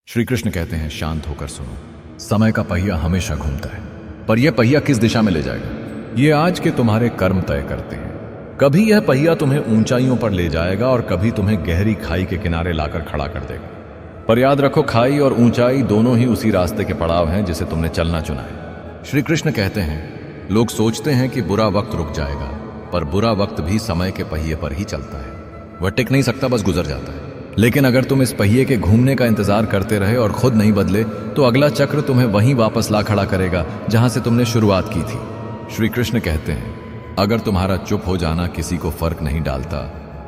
श्री कृष्ण कहते हैं, शांत होकर सुनो। समय का पहिया हमेशा घूमता है, पर यह पहिया किस दिशा में ले जाएगा ये आज के तुम्हारे कर्म तय करते हैं। कभी यह पहिया तुम्हें ऊंचाइयों पर ले जाएगा और कभी तुम्हें गहरी खाई के किनारे लाकर खड़ा कर देगा। पर याद रखो, खाई और ऊंचाई दोनों ही उसी रास्ते के पड़ाव हैं जिसे तुमने चलना चुना है। श्री कृष्ण कहते हैं, लोग सोचते हैं कि बुरा वक्त रुक जाएगा, पर बुरा वक्त भी समय के पहिए पर ही चलता है। वह टिक नहीं सकता, बस गुजर जाता है। लेकिन अगर तुम इस पहिए के घूमने का इंतजार करते रहे और खुद नहीं बदले, तो अगला चक्र तुम्हें वहीं वापस ला खड़ा करेगा जहां से तुमने शुरुआत की थी। श्री कृष्ण कहते हैं, अगर तुम्हारा चुप हो जाना किसी को फर्क नहीं डालता,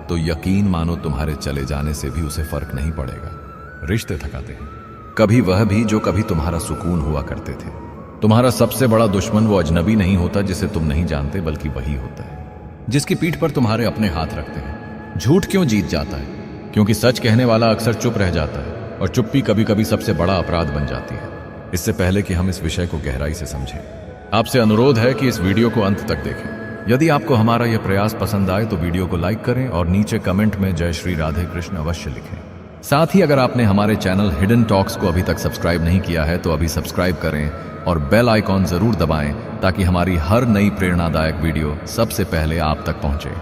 तो यकीन मानो तुम्हारे चले जाने से भी उसे फर्क नहीं पड़ेगा। रिश्ते थकाते हैं, कभी वह भी जो कभी तुम्हारा सुकून हुआ करते थे। तुम्हारा सबसे बड़ा दुश्मन वो अजनबी नहीं होता जिसे तुम नहीं जानते, बल्कि वही होता है जिसकी पीठ पर तुम्हारे अपने हाथ रखते हैं। झूठ क्यों जीत जाता है? क्योंकि सच कहने वाला अक्सर चुप रह जाता है, और चुप्पी कभी कभी सबसे बड़ा अपराध बन जाती है। इससे पहले कि हम इस विषय को गहराई से समझें, आपसे अनुरोध है कि इस वीडियो को अंत तक देखें। यदि आपको हमारा यह प्रयास पसंद आए तो वीडियो को लाइक करें और नीचे कमेंट में जय श्री राधे कृष्ण अवश्य लिखें। साथ ही अगर आपने हमारे चैनल हिडन टॉक्स को अभी तक सब्सक्राइब नहीं किया है तो अभी सब्सक्राइब करें और बेल आइकॉन जरूर दबाएं, ताकि हमारी हर नई प्रेरणादायक वीडियो सबसे पहले आप तक पहुंचे।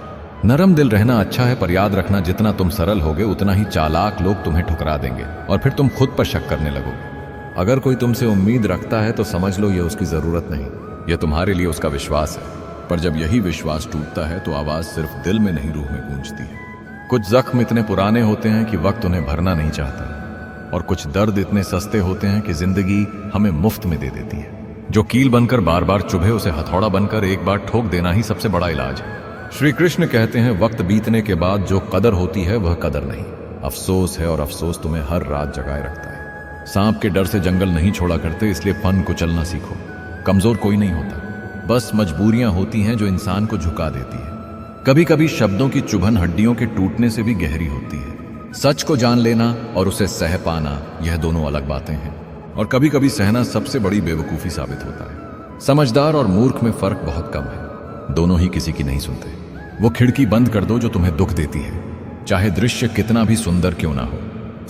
नरम दिल रहना अच्छा है, पर याद रखना, जितना तुम सरल होगे उतना ही चालाक लोग तुम्हें ठुकरा देंगे और फिर तुम खुद पर शक करने लगोगे। अगर कोई तुमसे उम्मीद रखता है तो समझ लो ये उसकी जरूरत नहीं, यह तुम्हारे लिए उसका विश्वास है। पर जब यही विश्वास टूटता है तो आवाज सिर्फ दिल में नहीं, रूह में गूंजती है। कुछ जख्म इतने पुराने होते हैं कि वक्त उन्हें भरना नहीं चाहता, और कुछ दर्द इतने सस्ते होते हैं कि जिंदगी हमें मुफ्त में दे देती है। जो कील बनकर बार बार चुभे, उसे हथौड़ा बनकर एक बार ठोक देना ही सबसे बड़ा इलाज है। श्री कृष्ण कहते हैं, वक्त बीतने के बाद जो कदर होती है वह कदर नहीं, अफसोस है, और अफसोस तुम्हें हर रात जगाए रखता है। सांप के डर से जंगल नहीं छोड़ा करते, इसलिए फन को चलना सीखो। कमजोर कोई नहीं होता, बस मजबूरियां होती हैं जो इंसान को झुका देती है। कभी कभी शब्दों की चुभन हड्डियों के टूटने से भी गहरी होती है। सच को जान लेना और उसे सह पाना, यह दोनों अलग बातें हैं, और कभी कभी सहना सबसे बड़ी बेवकूफी साबित होता है। समझदार और मूर्ख में फर्क बहुत कम है, दोनों ही किसी की नहीं सुनते। वो खिड़की बंद कर दो जो तुम्हें दुख देती है, चाहे दृश्य कितना भी सुंदर क्यों ना हो।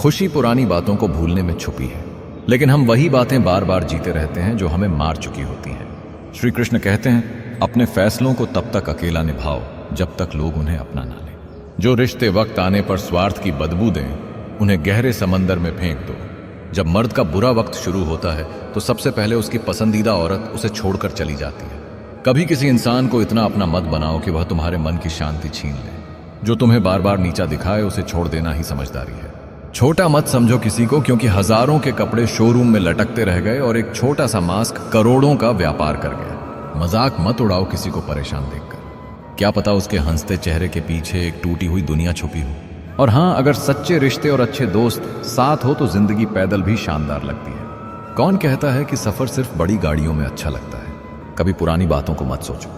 खुशी पुरानी बातों को भूलने में छुपी है, लेकिन हम वही बातें बार बार जीते रहते हैं जो हमें मार चुकी होती हैं। श्री कृष्ण कहते हैं, अपने फैसलों को तब तक अकेला निभाओ जब तक लोग उन्हें अपना ना लें। जो रिश्ते वक्त आने पर स्वार्थ की बदबू दें, उन्हें गहरे समंदर में फेंक दो। जब मर्द का बुरा वक्त शुरू होता है तो सबसे पहले उसकी पसंदीदा औरत उसे छोड़कर चली जाती है। कभी किसी इंसान को इतना अपना मत बनाओ कि वह तुम्हारे मन की शांति छीन ले। जो तुम्हें बार बार नीचा दिखाए, उसे छोड़ देना ही समझदारी है। छोटा मत समझो किसी को, क्योंकि हजारों के कपड़े शोरूम में लटकते रह गए और एक छोटा सा मास्क करोड़ों का व्यापार कर गया। मजाक मत उड़ाओ किसी को परेशान देखकर, क्या पता उसके हंसते चेहरे के पीछे एक टूटी हुई दुनिया छुपी हो। और हाँ, अगर सच्चे रिश्ते और अच्छे दोस्त साथ हो तो जिंदगी पैदल भी शानदार लगती है। कौन कहता है कि सफर सिर्फ बड़ी गाड़ियों में अच्छा लगता है? कभी पुरानी बातों को मत सोचो,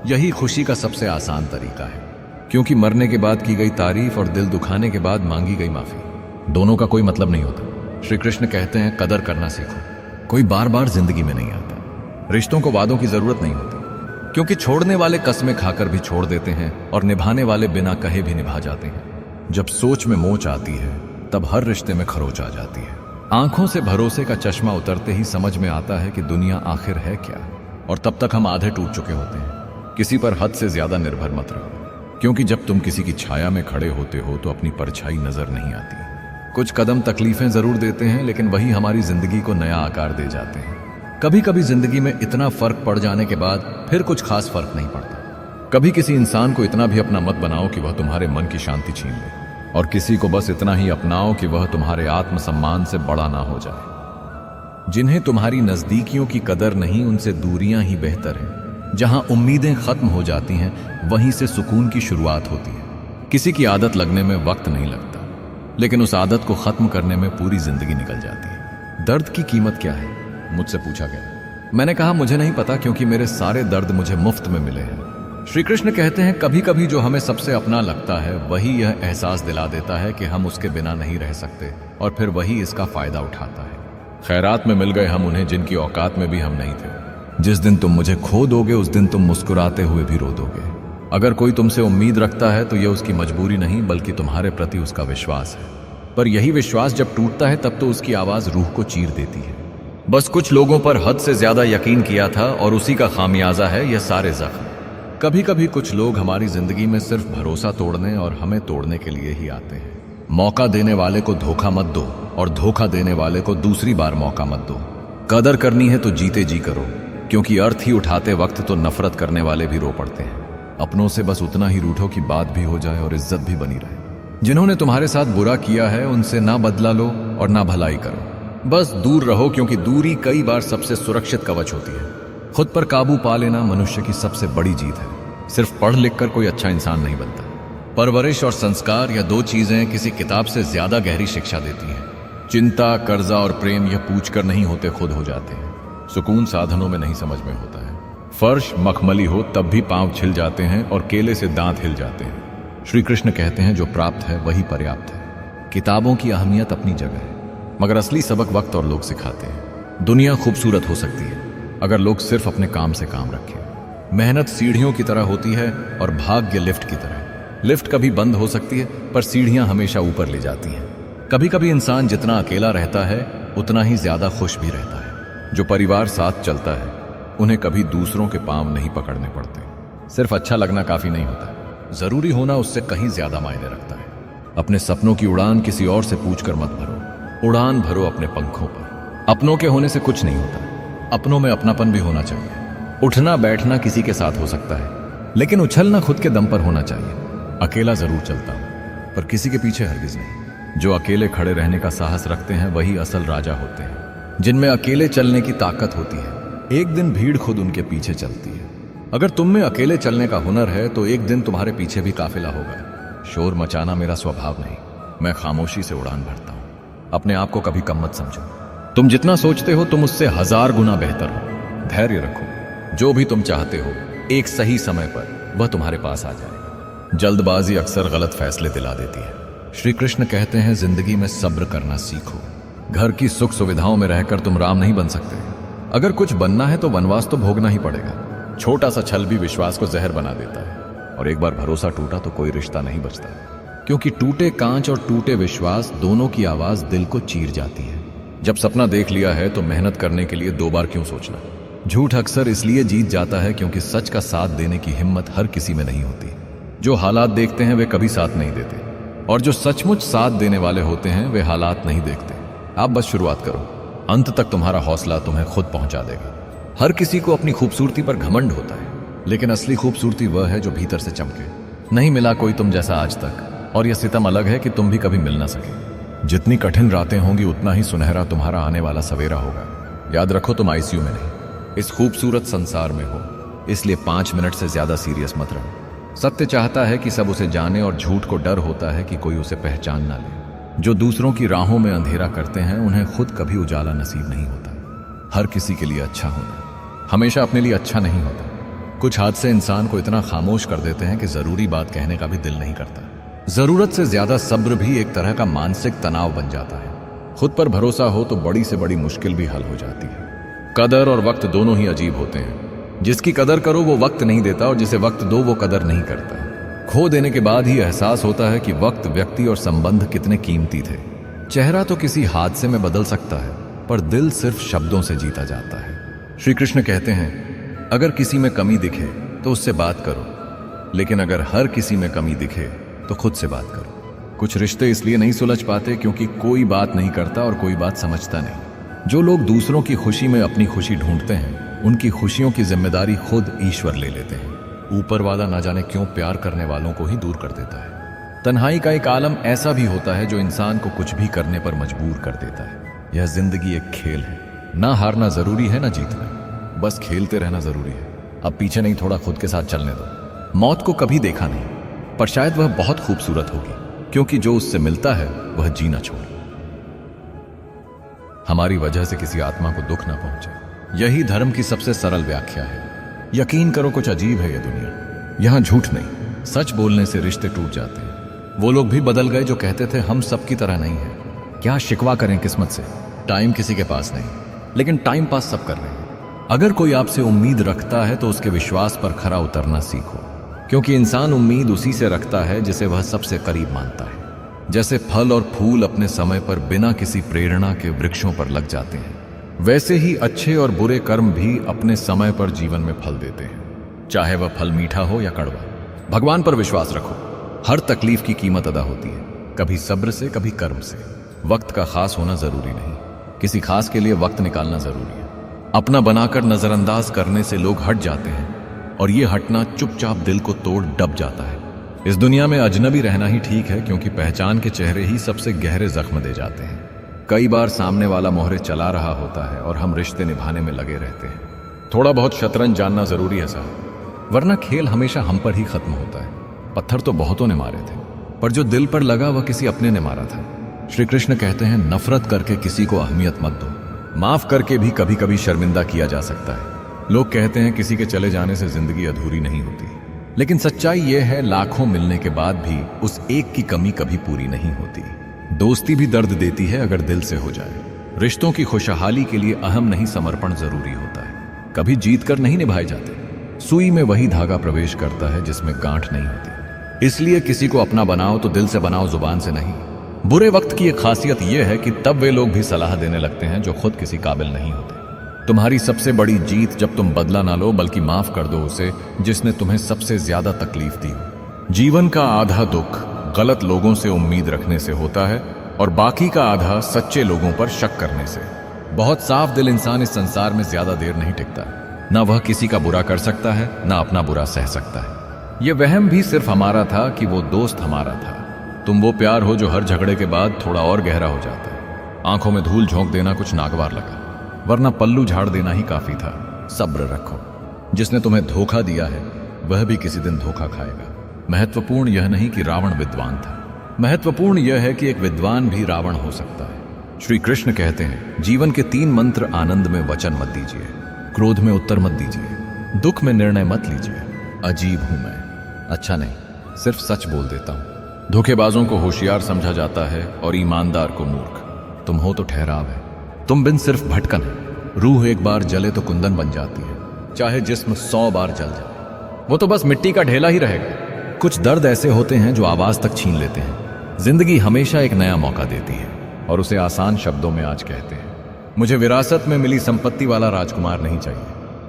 यही खुशी का सबसे आसान तरीका है। क्योंकि मरने के बाद की गई तारीफ और दिल दुखाने के बाद मांगी गई माफी, दोनों का कोई मतलब नहीं होता। श्री कृष्ण कहते हैं, कदर करना सीखो। कोई बार बार जिंदगी में नहीं आता। रिश्तों को वादों की जरूरत नहीं होती, क्योंकि छोड़ने वाले कस्में खाकर भी छोड़ देते हैं और निभाने वाले बिना कहे भी निभा जाते हैं। जब सोच में मोच आती है तब हर रिश्ते में खरोच आ जाती है। आंखों से भरोसे का चश्मा उतरते ही समझ में आता है कि दुनिया आखिर है क्या, और तब तक हम आधे टूट चुके होते हैं। किसी पर हद से ज्यादा निर्भर मत रहो, क्योंकि जब तुम किसी की छाया में खड़े होते हो तो अपनी परछाई नजर नहीं आती। कुछ कदम तकलीफें जरूर देते हैं, लेकिन वही हमारी जिंदगी को नया आकार दे जाते हैं। कभी कभी जिंदगी में इतना फर्क पड़ जाने के बाद फिर कुछ खास फर्क नहीं पड़ता। कभी किसी इंसान को इतना भी अपना मत बनाओ कि वह तुम्हारे मन की शांति छीन ले, और किसी को बस इतना ही अपनाओ कि वह तुम्हारे आत्मसम्मान से बड़ा ना हो जाए। जिन्हें तुम्हारी नजदीकियों की कदर नहीं, उनसे दूरियां ही बेहतर हैं। जहां उम्मीदें खत्म हो जाती हैं, वहीं से सुकून की शुरुआत होती है। किसी की आदत लगने में वक्त नहीं लगता, लेकिन उस आदत को खत्म करने में पूरी जिंदगी निकल जाती है। दर्द की कीमत क्या है, मुझसे पूछा गया। मैंने कहा, मुझे नहीं पता, क्योंकि मेरे सारे दर्द मुझे मुफ्त में मिले हैं। श्री कृष्ण कहते हैं, कभी कभी जो हमें सबसे अपना लगता है वही यह एहसास दिला देता है कि हम उसके बिना नहीं रह सकते, और फिर वही इसका फायदा उठाता है। खैरात में मिल गए हम उन्हें जिनकी औकात में भी हम नहीं थे। जिस दिन तुम मुझे खो दोगे उस दिन तुम मुस्कुराते हुए भी रो दोगे। अगर कोई तुमसे उम्मीद रखता है तो यह उसकी मजबूरी नहीं, बल्कि तुम्हारे प्रति उसका विश्वास है। पर यही विश्वास जब टूटता है तब तो उसकी आवाज रूह को चीर देती है। बस कुछ लोगों पर हद से ज्यादा यकीन किया था और उसी का खामियाजा है यह सारे जख्म। कभी कभी कुछ लोग हमारी जिंदगी में सिर्फ भरोसा तोड़ने और हमें तोड़ने के लिए ही आते हैं। मौका देने वाले को धोखा मत दो और धोखा देने वाले को दूसरी बार मौका मत दो। कदर करनी है तो जीते जी करो, क्योंकि अर्थ ही उठाते वक्त तो नफरत करने वाले भी रो पड़ते हैं। अपनों से बस उतना ही रूठो कि बात भी हो जाए और इज्जत भी बनी रहे। जिन्होंने तुम्हारे साथ बुरा किया है उनसे ना बदला लो और ना भलाई करो, बस दूर रहो, क्योंकि दूरी कई बार सबसे सुरक्षित कवच होती है। खुद पर काबू पा लेना मनुष्य की सबसे बड़ी जीत है। सिर्फ पढ़ लिख कर कोई अच्छा इंसान नहीं बनता। परवरिश और संस्कार यह दो चीजें किसी किताब से ज्यादा गहरी शिक्षा देती हैं। चिंता, कर्जा और प्रेम यह पूछ कर नहीं होते, खुद हो जाते हैं। सुकून साधनों में नहीं, समझ में होता है। फर्श मखमली हो तब भी पांव छिल जाते हैं और केले से दांत हिल जाते हैं। श्री कृष्ण कहते हैं जो प्राप्त है वही पर्याप्त है। किताबों की अहमियत अपनी जगह है, मगर असली सबक वक्त और लोग सिखाते हैं। दुनिया खूबसूरत हो सकती है अगर लोग सिर्फ अपने काम से काम रखें। मेहनत सीढ़ियों की तरह होती है और भाग्य लिफ्ट की तरह। लिफ्ट कभी बंद हो सकती है पर सीढ़ियां हमेशा ऊपर ले जाती हैं। कभी कभी इंसान जितना अकेला रहता है उतना ही ज्यादा खुश भी रहता है। जो परिवार साथ चलता है उन्हें कभी दूसरों के पांव नहीं पकड़ने पड़ते। सिर्फ अच्छा लगना काफी नहीं होता, जरूरी होना उससे कहीं ज्यादा मायने रखता है। अपने सपनों की उड़ान किसी और से पूछकर मत भरो, उड़ान भरो अपने पंखों पर। अपनों के होने से कुछ नहीं होता, अपनों में अपनापन भी होना चाहिए। उठना बैठना किसी के साथ हो सकता है, लेकिन उछलना खुद के दम पर होना चाहिए। अकेला जरूर चलता हूं पर किसी के पीछे हरगिज नहीं। जो अकेले खड़े रहने का साहस रखते हैं वही असल राजा होते हैं। जिनमें अकेले चलने की ताकत होती है, एक दिन भीड़ खुद उनके पीछे चलती है। अगर तुम में अकेले चलने का हुनर है तो एक दिन तुम्हारे पीछे भी काफिला होगा। शोर मचाना मेरा स्वभाव नहीं, मैं खामोशी से उड़ान भरता हूं। अपने आप को कभी कम मत समझो। तुम जितना सोचते हो तुम उससे 1000 गुना बेहतर हो। धैर्य रखो, जो भी तुम चाहते हो एक सही समय पर वह तुम्हारे पास आ जाएगा। जल्दबाजी अक्सर गलत फैसले दिला देती है। श्री कृष्ण कहते हैं जिंदगी में सब्र करना सीखो। घर की सुख सुविधाओं में रहकर तुम राम नहीं बन सकते। अगर कुछ बनना है तो वनवास तो भोगना ही पड़ेगा। छोटा सा छल भी विश्वास को जहर बना देता है, और एक बार भरोसा टूटा तो कोई रिश्ता नहीं बचता, क्योंकि टूटे कांच और टूटे विश्वास दोनों की आवाज दिल को चीर जाती है। जब सपना देख लिया है तो मेहनत करने के लिए 2 बार क्यों सोचना। झूठ अक्सर इसलिए जीत जाता है क्योंकि सच का साथ देने की हिम्मत हर किसी में नहीं होती। जो हालात देखते हैं वे कभी साथ नहीं देते, और जो सचमुच साथ देने वाले होते हैं वे हालात नहीं देखते। आप बस शुरुआत करो, अंत तक तुम्हारा हौसला तुम्हें खुद पहुंचा देगा। हर किसी को अपनी खूबसूरती पर घमंड होता है, लेकिन असली खूबसूरती वह है जो भीतर से चमके। नहीं मिला कोई तुम जैसा आज तक, और यह सितम अलग है कि तुम भी कभी मिल ना सके। जितनी कठिन रातें होंगी उतना ही सुनहरा तुम्हारा आने वाला सवेरा होगा। याद रखो तुम आईसीयू में नहीं, इस खूबसूरत संसार में हो, इसलिए 5 मिनट से ज्यादा सीरियस मत रहो। सत्य चाहता है कि सब उसे जाने, और झूठ को डर होता है कि कोई उसे पहचान ना ले। जो दूसरों की राहों में अंधेरा करते हैं उन्हें खुद कभी उजाला नसीब नहीं होता। हर किसी के लिए अच्छा होना हमेशा अपने लिए अच्छा नहीं होता। कुछ हादसे इंसान को इतना खामोश कर देते हैं कि जरूरी बात कहने का भी दिल नहीं करता। जरूरत से ज्यादा सब्र भी एक तरह का मानसिक तनाव बन जाता है। खुद पर भरोसा हो तो बड़ी से बड़ी मुश्किल भी हल हो जाती है। कदर और वक्त दोनों ही अजीब होते हैं। जिसकी कदर करो वो वक्त नहीं देता, और जिसे वक्त दो वो कदर नहीं करता। खो देने के बाद ही एहसास होता है कि वक्त, व्यक्ति और संबंध कितने कीमती थे। चेहरा तो किसी हादसे में बदल सकता है, पर दिल सिर्फ शब्दों से जीता जाता है। श्री कृष्ण कहते हैं अगर किसी में कमी दिखे तो उससे बात करो, लेकिन अगर हर किसी में कमी दिखे तो खुद से बात करो। कुछ रिश्ते इसलिए नहीं सुलझ पाते क्योंकि कोई बात नहीं करता और कोई बात समझता नहीं। जो लोग दूसरों की खुशी में अपनी खुशी ढूंढते हैं उनकी खुशियों की जिम्मेदारी खुद ईश्वर ले लेते हैं। ऊपर वाला ना जाने क्यों प्यार करने वालों को ही दूर कर देता है। तन्हाई का एक आलम ऐसा भी होता है जो इंसान को कुछ भी करने पर मजबूर कर देता है। यह जिंदगी एक खेल है, ना हारना जरूरी है ना जीतना, बस खेलते रहना जरूरी है। अब पीछे नहीं, थोड़ा खुद के साथ चलने दो। मौत को कभी देखा नहीं, पर शायद वह बहुत खूबसूरत होगी, क्योंकि जो उससे मिलता है वह जीना छोड़े। हमारी वजह से किसी आत्मा को दुख ना पहुंचे, यही धर्म की सबसे सरल व्याख्या है। यकीन करो कुछ अजीब है यह दुनिया। यहां झूठ नहीं, सच बोलने से रिश्ते टूट जाते हैं। वो लोग भी बदल गए जो कहते थे हम सबकी तरह नहीं है। क्या शिकवा करें किस्मत से, टाइम किसी के पास नहीं, लेकिन टाइम पास सब कर रहे हैं। अगर कोई आपसे उम्मीद रखता है तो उसके विश्वास पर खरा उतरना सीखो, क्योंकि इंसान उम्मीद उसी से रखता है जिसे वह सबसे करीब मानता है। जैसे फल और फूल अपने समय पर बिना किसी प्रेरणा के वृक्षों पर लग जाते हैं, वैसे ही अच्छे और बुरे कर्म भी अपने समय पर जीवन में फल देते हैं, चाहे वह फल मीठा हो या कड़वा। भगवान पर विश्वास रखो, हर तकलीफ की कीमत अदा होती है, कभी सब्र से, कभी कर्म से। वक्त का खास होना जरूरी नहीं, किसी खास के लिए वक्त निकालना जरूरी है। अपना बनाकर नजरअंदाज करने से लोग हट जाते हैं और ये हटना चुपचाप दिल को तोड़ दब जाता है। इस दुनिया में अजनबी रहना ही ठीक है, क्योंकि पहचान के चेहरे ही सबसे गहरे जख्म दे जाते हैं। कई बार सामने वाला मोहरे चला रहा होता है और हम रिश्ते निभाने में लगे रहते हैं। थोड़ा बहुत शतरंज जानना जरूरी है साहब, वरना खेल हमेशा हम पर ही खत्म होता है। पत्थर तो बहुतों ने मारे थे, पर जो दिल पर लगा वह किसी अपने ने मारा था। श्री कृष्ण कहते हैं, नफरत करके किसी को अहमियत मत दो, माफ करके भी कभी कभी शर्मिंदा किया जा सकता है। लोग कहते हैं किसी के चले जाने से जिंदगी अधूरी नहीं होती, लेकिन सच्चाई यह है लाखों मिलने के बाद भी उस एक की कमी कभी पूरी नहीं होती। दोस्ती भी दर्द देती है अगर दिल से हो जाए। रिश्तों की खुशहाली के लिए अहम नहीं समर्पण जरूरी होता है। कभी जीत कर नहीं निभाए जाते। सुई में वही धागा प्रवेश करता है जिसमें गांठ नहीं होती। इसलिए किसी को अपना बनाओ तो दिल से बनाओ, जुबान से नहीं। बुरे वक्त की एक खासियत यह है कि तब वे लोग भी सलाह देने लगते हैं जो खुद किसी काबिल नहीं होते। तुम्हारी सबसे बड़ी जीत जब तुम बदला ना लो, बल्कि माफ कर दो उसे जिसने तुम्हें सबसे ज्यादा तकलीफ दी हो। जीवन का आधा दुख गलत लोगों से उम्मीद रखने से होता है और बाकी का आधा सच्चे लोगों पर शक करने से। बहुत साफ दिल इंसान इस संसार में ज्यादा देर नहीं टिकता। ना वह किसी का बुरा कर सकता है, ना अपना बुरा सह सकता है। यह वहम भी सिर्फ हमारा था कि वो दोस्त हमारा था। तुम वो प्यार हो जो हर झगड़े के बाद थोड़ा और गहरा हो जाता है। आंखों में धूल झोंक देना कुछ नागवार लगा, वरना पल्लू झाड़ देना ही काफी था। सब्र रखो, जिसने तुम्हें धोखा दिया है वह भी किसी दिन धोखा खाएगा। महत्वपूर्ण यह नहीं कि रावण विद्वान था, महत्वपूर्ण यह है कि एक विद्वान भी रावण हो सकता है। श्री कृष्ण कहते हैं, जीवन के 3 मंत्र: आनंद में वचन मत दीजिए, क्रोध में उत्तर मत दीजिए, दुख में निर्णय मत लीजिए। अजीब हूं मैं, अच्छा नहीं, सिर्फ सच बोल देता हूं। धोखेबाजों को होशियार समझा जाता है और ईमानदार को मूर्ख। तुम हो तो ठहराव है, तुम बिन सिर्फ भटकन है। रूह एक बार जले तो कुंदन बन जाती है, चाहे जिस्म 100 बार जल जाए, वो तो बस मिट्टी का ढेला ही रहेगा। कुछ दर्द ऐसे होते हैं जो आवाज तक छीन लेते हैं। जिंदगी हमेशा एक नया मौका देती है और उसे आसान शब्दों में आज कहते हैं। मुझे विरासत में मिली संपत्ति वाला राजकुमार नहीं चाहिए,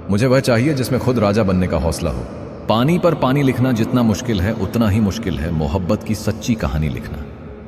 मुझे वह चाहिए जिसमें खुद राजा बनने का हौसला हो। पानी पर पानी लिखना जितना मुश्किल है उतना ही मुश्किल है मोहब्बत की सच्ची कहानी लिखना।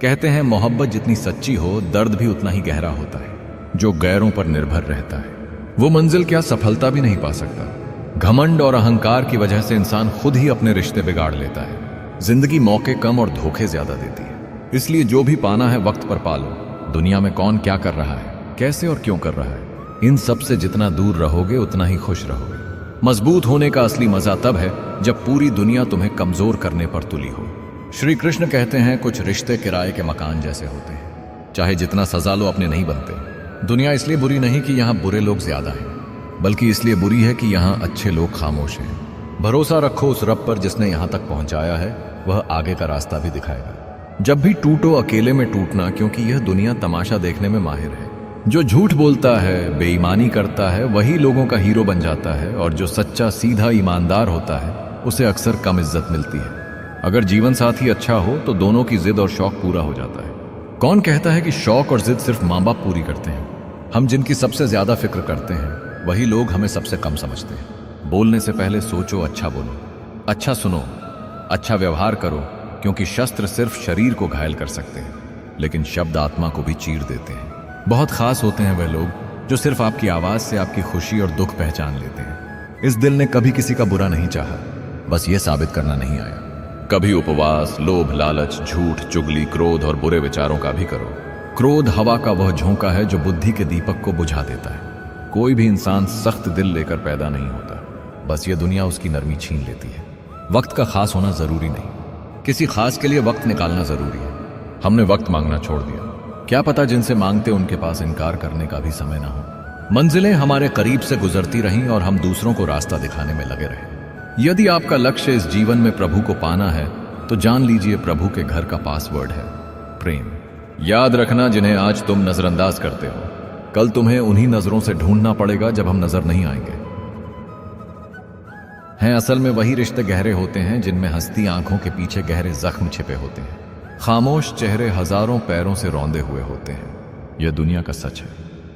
कहते हैं मोहब्बत जितनी सच्ची हो दर्द भी उतना ही गहरा होता है। जो गैरों पर निर्भर रहता है वो मंजिल क्या सफलता भी नहीं पा सकता। घमंड और अहंकार की वजह से इंसान खुद ही अपने रिश्ते बिगाड़ लेता है। जिंदगी मौके कम और धोखे ज्यादा देती है, इसलिए जो भी पाना है वक्त पर पालो। दुनिया में कौन क्या कर रहा है, कैसे और क्यों कर रहा है, इन सब से जितना दूर रहोगे उतना ही खुश रहोगे। मजबूत होने का असली मजा तब है जब पूरी दुनिया तुम्हें कमजोर करने पर तुली हो। श्री कृष्ण कहते हैं, कुछ रिश्ते किराए के मकान जैसे होते हैं, चाहे जितना सजा लो अपने नहीं बनते। दुनिया इसलिए बुरी नहीं कि यहाँ बुरे लोग ज्यादा हैं, बल्कि इसलिए बुरी है कि यहाँ अच्छे लोग खामोश हैं। भरोसा रखो उस रब पर जिसने यहाँ तक पहुंचाया है, वह आगे का रास्ता भी दिखाएगा। जब भी टूटो अकेले में टूटना, क्योंकि यह दुनिया तमाशा देखने में माहिर है। जो झूठ बोलता है, बेईमानी करता है, वही लोगों का हीरो बन जाता है, और जो सच्चा सीधा ईमानदार होता है उसे अक्सर कम इज्जत मिलती है। अगर जीवन साथी अच्छा हो तो दोनों की जिद और शौक पूरा हो जाता है। कौन कहता है कि शौक और जिद सिर्फ माँ बाप पूरी करते हैं? हम जिनकी सबसे ज्यादा फिक्र करते हैं वही लोग हमें सबसे कम समझते हैं। बोलने से पहले सोचो, अच्छा बोलो, अच्छा सुनो, अच्छा व्यवहार करो, क्योंकि शस्त्र सिर्फ शरीर को घायल कर सकते हैं, लेकिन शब्द आत्मा को भी चीर देते हैं। बहुत खास होते हैं वह लोग जो सिर्फ आपकी आवाज से आपकी खुशी और दुख पहचान लेते हैं। इस दिल ने कभी किसी का बुरा नहीं चाहा, बस ये साबित करना नहीं आया। कभी उपवास, लोभ, लालच, झूठ, चुगली, क्रोध और बुरे विचारों का भी करो। क्रोध हवा का वह झोंका है जो बुद्धि के दीपक को बुझा देता है। कोई भी इंसान सख्त दिल लेकर पैदा नहीं होता, बस ये दुनिया उसकी नरमी छीन लेती है। वक्त का खास होना जरूरी नहीं, किसी खास के लिए वक्त निकालना जरूरी है। हमने वक्त मांगना छोड़ दिया, क्या पता जिनसे मांगते उनके पास इनकार करने का भी समय ना हो। मंजिलें हमारे करीब से गुजरती रहीं और हम दूसरों को रास्ता दिखाने में लगे रहे। यदि आपका लक्ष्य इस जीवन में प्रभु को पाना है तो जान लीजिए प्रभु के घर का पासवर्ड है प्रेम। याद रखना, जिन्हें आज तुम नजरअंदाज करते हो, कल तुम्हें उन्हीं नजरों से ढूंढना पड़ेगा जब हम नजर नहीं आएंगे। हैं असल में वही रिश्ते गहरे होते हैं जिनमें हंसती आंखों के पीछे गहरे जख्म छिपे होते हैं। खामोश चेहरे हजारों पैरों से रौंदे हुए होते हैं। यह दुनिया का सच है।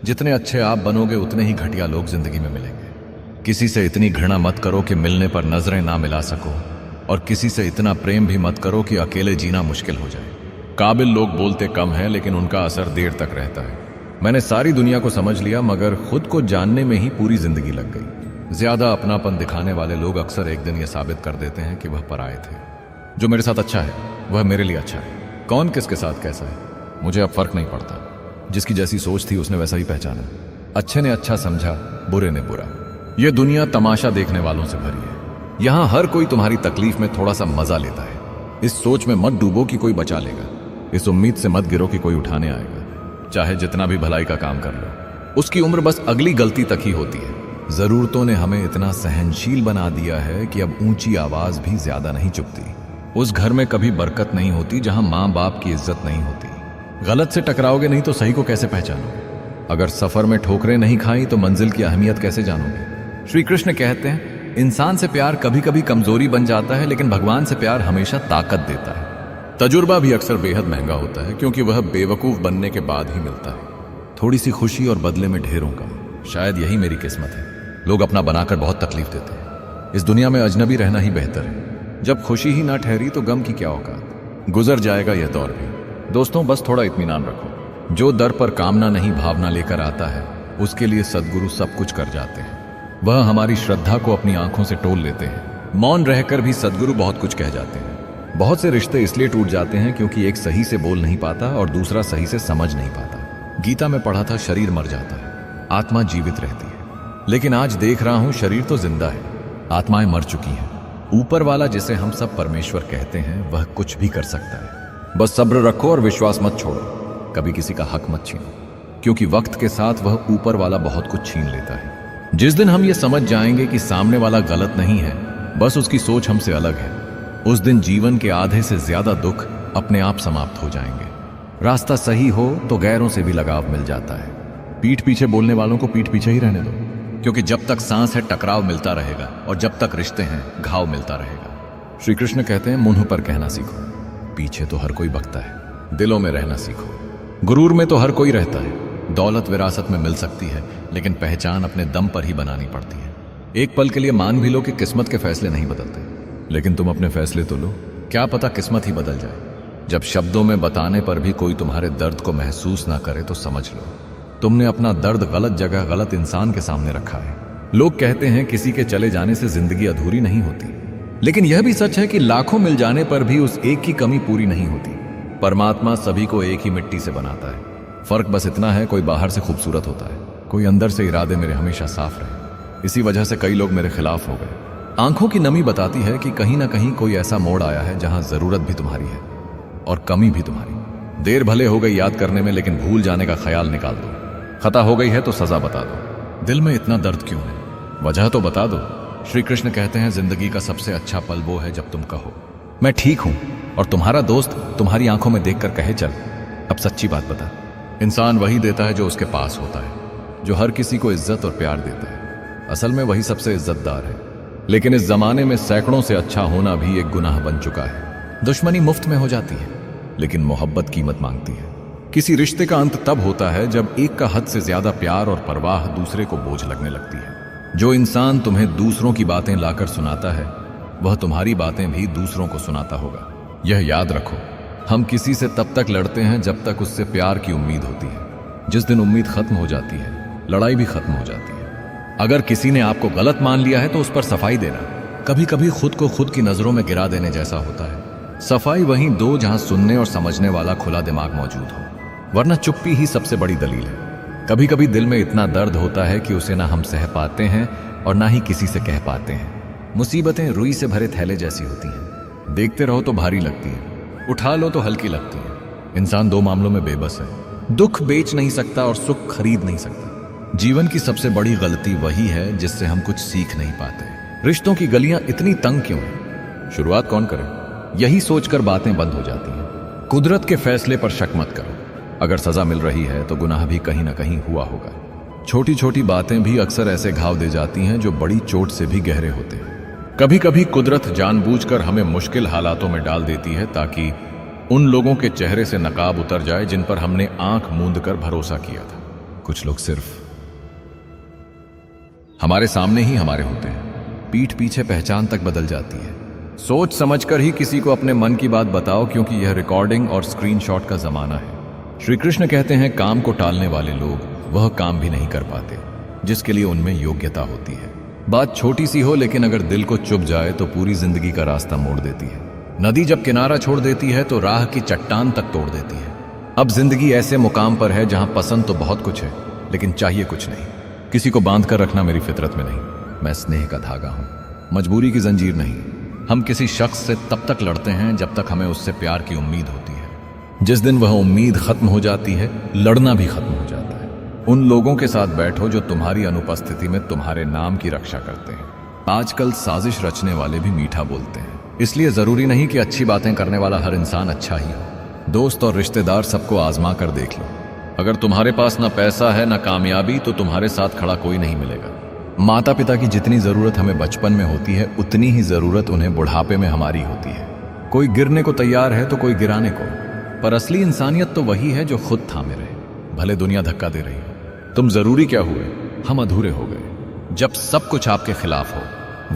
जितने अच्छे आप बनोगे उतने ही घटिया लोग जिंदगी में मिलेंगे। किसी से इतनी घृणा मत करो कि मिलने पर नजरें ना मिला सको, और किसी से इतना प्रेम भी मत करो कि अकेले जीना मुश्किल हो जाए। काबिल लोग बोलते कम है, लेकिन उनका असर देर तक रहता है। मैंने सारी दुनिया को समझ लिया, मगर खुद को जानने में ही पूरी जिंदगी लग गई। ज्यादा अपनापन दिखाने वाले लोग अक्सर एक दिन यह साबित कर देते हैं कि वह पराये थे। जो मेरे साथ अच्छा है वह मेरे लिए अच्छा है। कौन किसके साथ कैसा है मुझे अब फर्क नहीं पड़ता। जिसकी जैसी सोच थी उसने वैसा ही पहचाना। अच्छे ने अच्छा समझा, बुरे ने बुरा। यह दुनिया तमाशा देखने वालों से भरी है। यहां हर कोई तुम्हारी तकलीफ में थोड़ा सा मजा लेता है। इस सोच में मत डूबो कि कोई बचा लेगा। इस उम्मीद से मत गिरो कि कोई उठाने आएगा। चाहे जितना भी भलाई का काम कर लो, उसकी उम्र बस अगली गलती तक ही होती है। जरूरतों ने हमें इतना सहनशील बना दिया है कि अब ऊंची आवाज भी ज्यादा नहीं चुभती। उस घर में कभी बरकत नहीं होती जहां मां बाप की इज्जत नहीं होती। गलत से टकराओगे नहीं तो सही को कैसे पहचानोगे? अगर सफर में ठोकरें नहीं खाई तो मंजिल की अहमियत कैसे जानोगे? श्री कृष्ण कहते हैं, इंसान से प्यार कभी कभी कमजोरी बन जाता है, लेकिन भगवान से प्यार हमेशा ताकत देता है। तजुर्बा भी अक्सर बेहद महंगा होता है, क्योंकि वह बेवकूफ बनने के बाद ही मिलता है। थोड़ी सी खुशी और बदले में ढेरों का। शायद यही मेरी किस्मत है। लोग अपना बनाकर बहुत तकलीफ देते हैं। इस दुनिया में अजनबी रहना ही बेहतर है। जब खुशी ही ना ठहरी तो गम की क्या औकात। गुजर जाएगा यह दौर भी। दोस्तों, बस थोड़ा इत्मीनान रखो। जो दर पर कामना नहीं भावना लेकर आता है, उसके लिए सद्गुरु सब कुछ कर जाते हैं। वह हमारी श्रद्धा को अपनी आंखों से टोल लेते हैं। मौन रहकर भी सद्गुरु बहुत कुछ कह जाते हैं। बहुत से रिश्ते इसलिए टूट जाते हैं क्योंकि एक सही से बोल नहीं पाता और दूसरा सही से समझ नहीं पाता। गीता में पढ़ा था, शरीर मर जाता है, आत्मा जीवित रहती है। लेकिन आज देख रहा हूं, शरीर तो जिंदा है, आत्माएं मर चुकी हैं। ऊपर वाला, जिसे हम सब परमेश्वर कहते हैं, वह कुछ भी कर सकता है। बस सब्र रखो और विश्वास मत छोड़ो। कभी किसी का हक मत छीनो, क्योंकि वक्त के साथ वह ऊपर वाला बहुत कुछ छीन लेता है। जिस दिन हम ये समझ जाएंगे कि सामने वाला गलत नहीं है, बस उसकी सोच हमसे अलग है, उस दिन जीवन के आधे से ज्यादा दुख अपने आप समाप्त हो जाएंगे। रास्ता सही हो तो गैरों से भी लगाव मिल जाता है। पीठ पीछे बोलने वालों को पीठ पीछे ही रहने दो, क्योंकि जब तक सांस है टकराव मिलता रहेगा, और जब तक रिश्ते हैं घाव मिलता रहेगा। श्री कृष्ण कहते हैं, मुंह पर कहना सीखो। पीछे तो हर कोई बकता है, दिलों में रहना सीखो। गुरूर में तो हर कोई रहता है। दौलत विरासत में मिल सकती है, लेकिन पहचान अपने दम पर ही बनानी पड़ती है। एक पल के लिए मान भी लो कि किस्मत के फैसले नहीं बदलते, लेकिन तुम अपने फैसले तो लो। क्या पता किस्मत ही बदल जाए। जब शब्दों में बताने पर भी कोई तुम्हारे दर्द को महसूस ना करे तो समझ लो तुमने अपना दर्द गलत जगह गलत इंसान के सामने रखा है। लोग कहते हैं किसी के चले जाने से जिंदगी अधूरी नहीं होती, लेकिन यह भी सच है कि लाखों मिल जाने पर भी उस एक की कमी पूरी नहीं होती। परमात्मा सभी को एक ही मिट्टी से बनाता है। फर्क बस इतना है, कोई बाहर से खूबसूरत होता है, कोई अंदर से इरादे मेरे हमेशा साफ रहे। इसी वजह से कई लोग मेरे खिलाफ हो गए। आंखों की नमी बताती है कि कहीं ना कहीं कोई ऐसा मोड़ आया है जहां जरूरत भी तुम्हारी है और कमी भी तुम्हारी। देर भले हो गई याद करने में, लेकिन भूल जाने का ख्याल निकाल दो। खता हो गई है तो सजा बता दो। दिल में इतना दर्द क्यों है, वजह तो बता दो। श्री कृष्ण कहते हैं, जिंदगी का सबसे अच्छा पल वो है जब तुम कहो मैं ठीक हूं, और तुम्हारा दोस्त तुम्हारी आंखों में देखकर कहे, चल अब सच्ची बात बता। इंसान वही देता है जो उसके पास होता है, जो हर किसी को इज्जत और प्यार देता है। असल में वही सबसे इज्जतदार है। लेकिन इस जमाने में सैकड़ों से अच्छा होना भी एक गुनाह बन चुका है। दुश्मनी मुफ्त में हो जाती है, लेकिन मोहब्बत कीमत मांगती है। किसी रिश्ते का अंत तब होता है जब एक का हद से ज्यादा प्यार और परवाह दूसरे को बोझ लगने लगती है। जो इंसान तुम्हें दूसरों की बातें लाकर सुनाता है, वह तुम्हारी बातें भी दूसरों को सुनाता होगा। यह याद रखो, हम किसी से तब तक लड़ते हैं जब तक उससे प्यार की उम्मीद होती है। जिस दिन उम्मीद खत्म हो जाती है, लड़ाई भी खत्म हो जाती है। अगर किसी ने आपको गलत मान लिया है तो उस पर सफाई देना कभी कभी खुद को खुद की नजरों में गिरा देने जैसा होता है। सफाई वहीं दो जहां सुनने और समझने वाला खुला दिमाग मौजूद हो, वरना चुप्पी ही सबसे बड़ी दलील है। कभी कभी दिल में इतना दर्द होता है कि उसे ना हम सह पाते हैं और ना ही किसी से कह पाते हैं। मुसीबतें रुई से भरे थैले जैसी होती हैं। देखते रहो तो भारी लगती है, उठा लो तो हल्की लगती है। इंसान दो मामलों में बेबस है। दुख बेच नहीं सकता और सुख खरीद नहीं सकता। जीवन की सबसे बड़ी गलती वही है जिससे हम कुछ सीख नहीं पाते। रिश्तों की गलियां इतनी तंग क्यों हैं? शुरुआत कौन करे? यही सोचकर बातें बंद हो जाती हैं। कुदरत के फैसले पर शक मत करो। अगर सजा मिल रही है तो गुनाह भी कहीं ना कहीं हुआ होगा। छोटी छोटी बातें भी अक्सर ऐसे घाव दे जाती हैं जो बड़ी चोट से भी गहरे होते हैं। कभी कभी कुदरत जानबूझकर हमें मुश्किल हालातों में डाल देती है ताकि उन लोगों के चेहरे से नकाब उतर जाए जिन पर हमने आंख मूंद कर भरोसा किया था। कुछ लोग सिर्फ हमारे सामने ही हमारे होते हैं, पीठ पीछे पहचान तक बदल जाती है। सोच समझकर ही किसी को अपने मन की बात बताओ, क्योंकि यह रिकॉर्डिंग और स्क्रीनशॉट का जमाना है। श्री कृष्ण कहते हैं काम को टालने वाले लोग वह काम भी नहीं कर पाते जिसके लिए उनमें योग्यता होती है। बात छोटी सी हो लेकिन अगर दिल को चुभ जाए तो पूरी जिंदगी का रास्ता मोड़ देती है। नदी जब किनारा छोड़ देती है तो राह की चट्टान तक तोड़ देती है। अब जिंदगी ऐसे मुकाम पर है जहां पसंद तो बहुत कुछ है लेकिन चाहिए कुछ नहीं। किसी को बांध कर रखना मेरी फितरत में नहीं। मैं स्नेह का धागा हूं, मजबूरी की जंजीर नहीं। हम किसी शख्स से तब तक लड़ते हैं जब तक हमें उससे प्यार की उम्मीद होती है। जिस दिन वह उम्मीद खत्म हो जाती है, लड़ना भी खत्म हो जाता है। उन लोगों के साथ बैठो जो तुम्हारी अनुपस्थिति में तुम्हारे नाम की रक्षा करते हैं। आजकल साजिश रचने वाले भी मीठा बोलते हैं, इसलिए जरूरी नहीं कि अच्छी बातें करने वाला हर इंसान अच्छा ही हो। दोस्त और रिश्तेदार सबको आजमा कर देख लो। अगर तुम्हारे पास ना पैसा है ना कामयाबी तो तुम्हारे साथ खड़ा कोई नहीं मिलेगा। माता पिता की जितनी जरूरत हमें बचपन में होती है उतनी ही जरूरत उन्हें बुढ़ापे में हमारी होती है। कोई गिरने को तैयार है तो कोई गिराने को, पर असली इंसानियत तो वही है जो खुद थामे रहे, भले दुनिया धक्का दे रही हो। तुम जरूरी क्या हुए, हम अधूरे हो गए। जब सब कुछ आपके खिलाफ हो,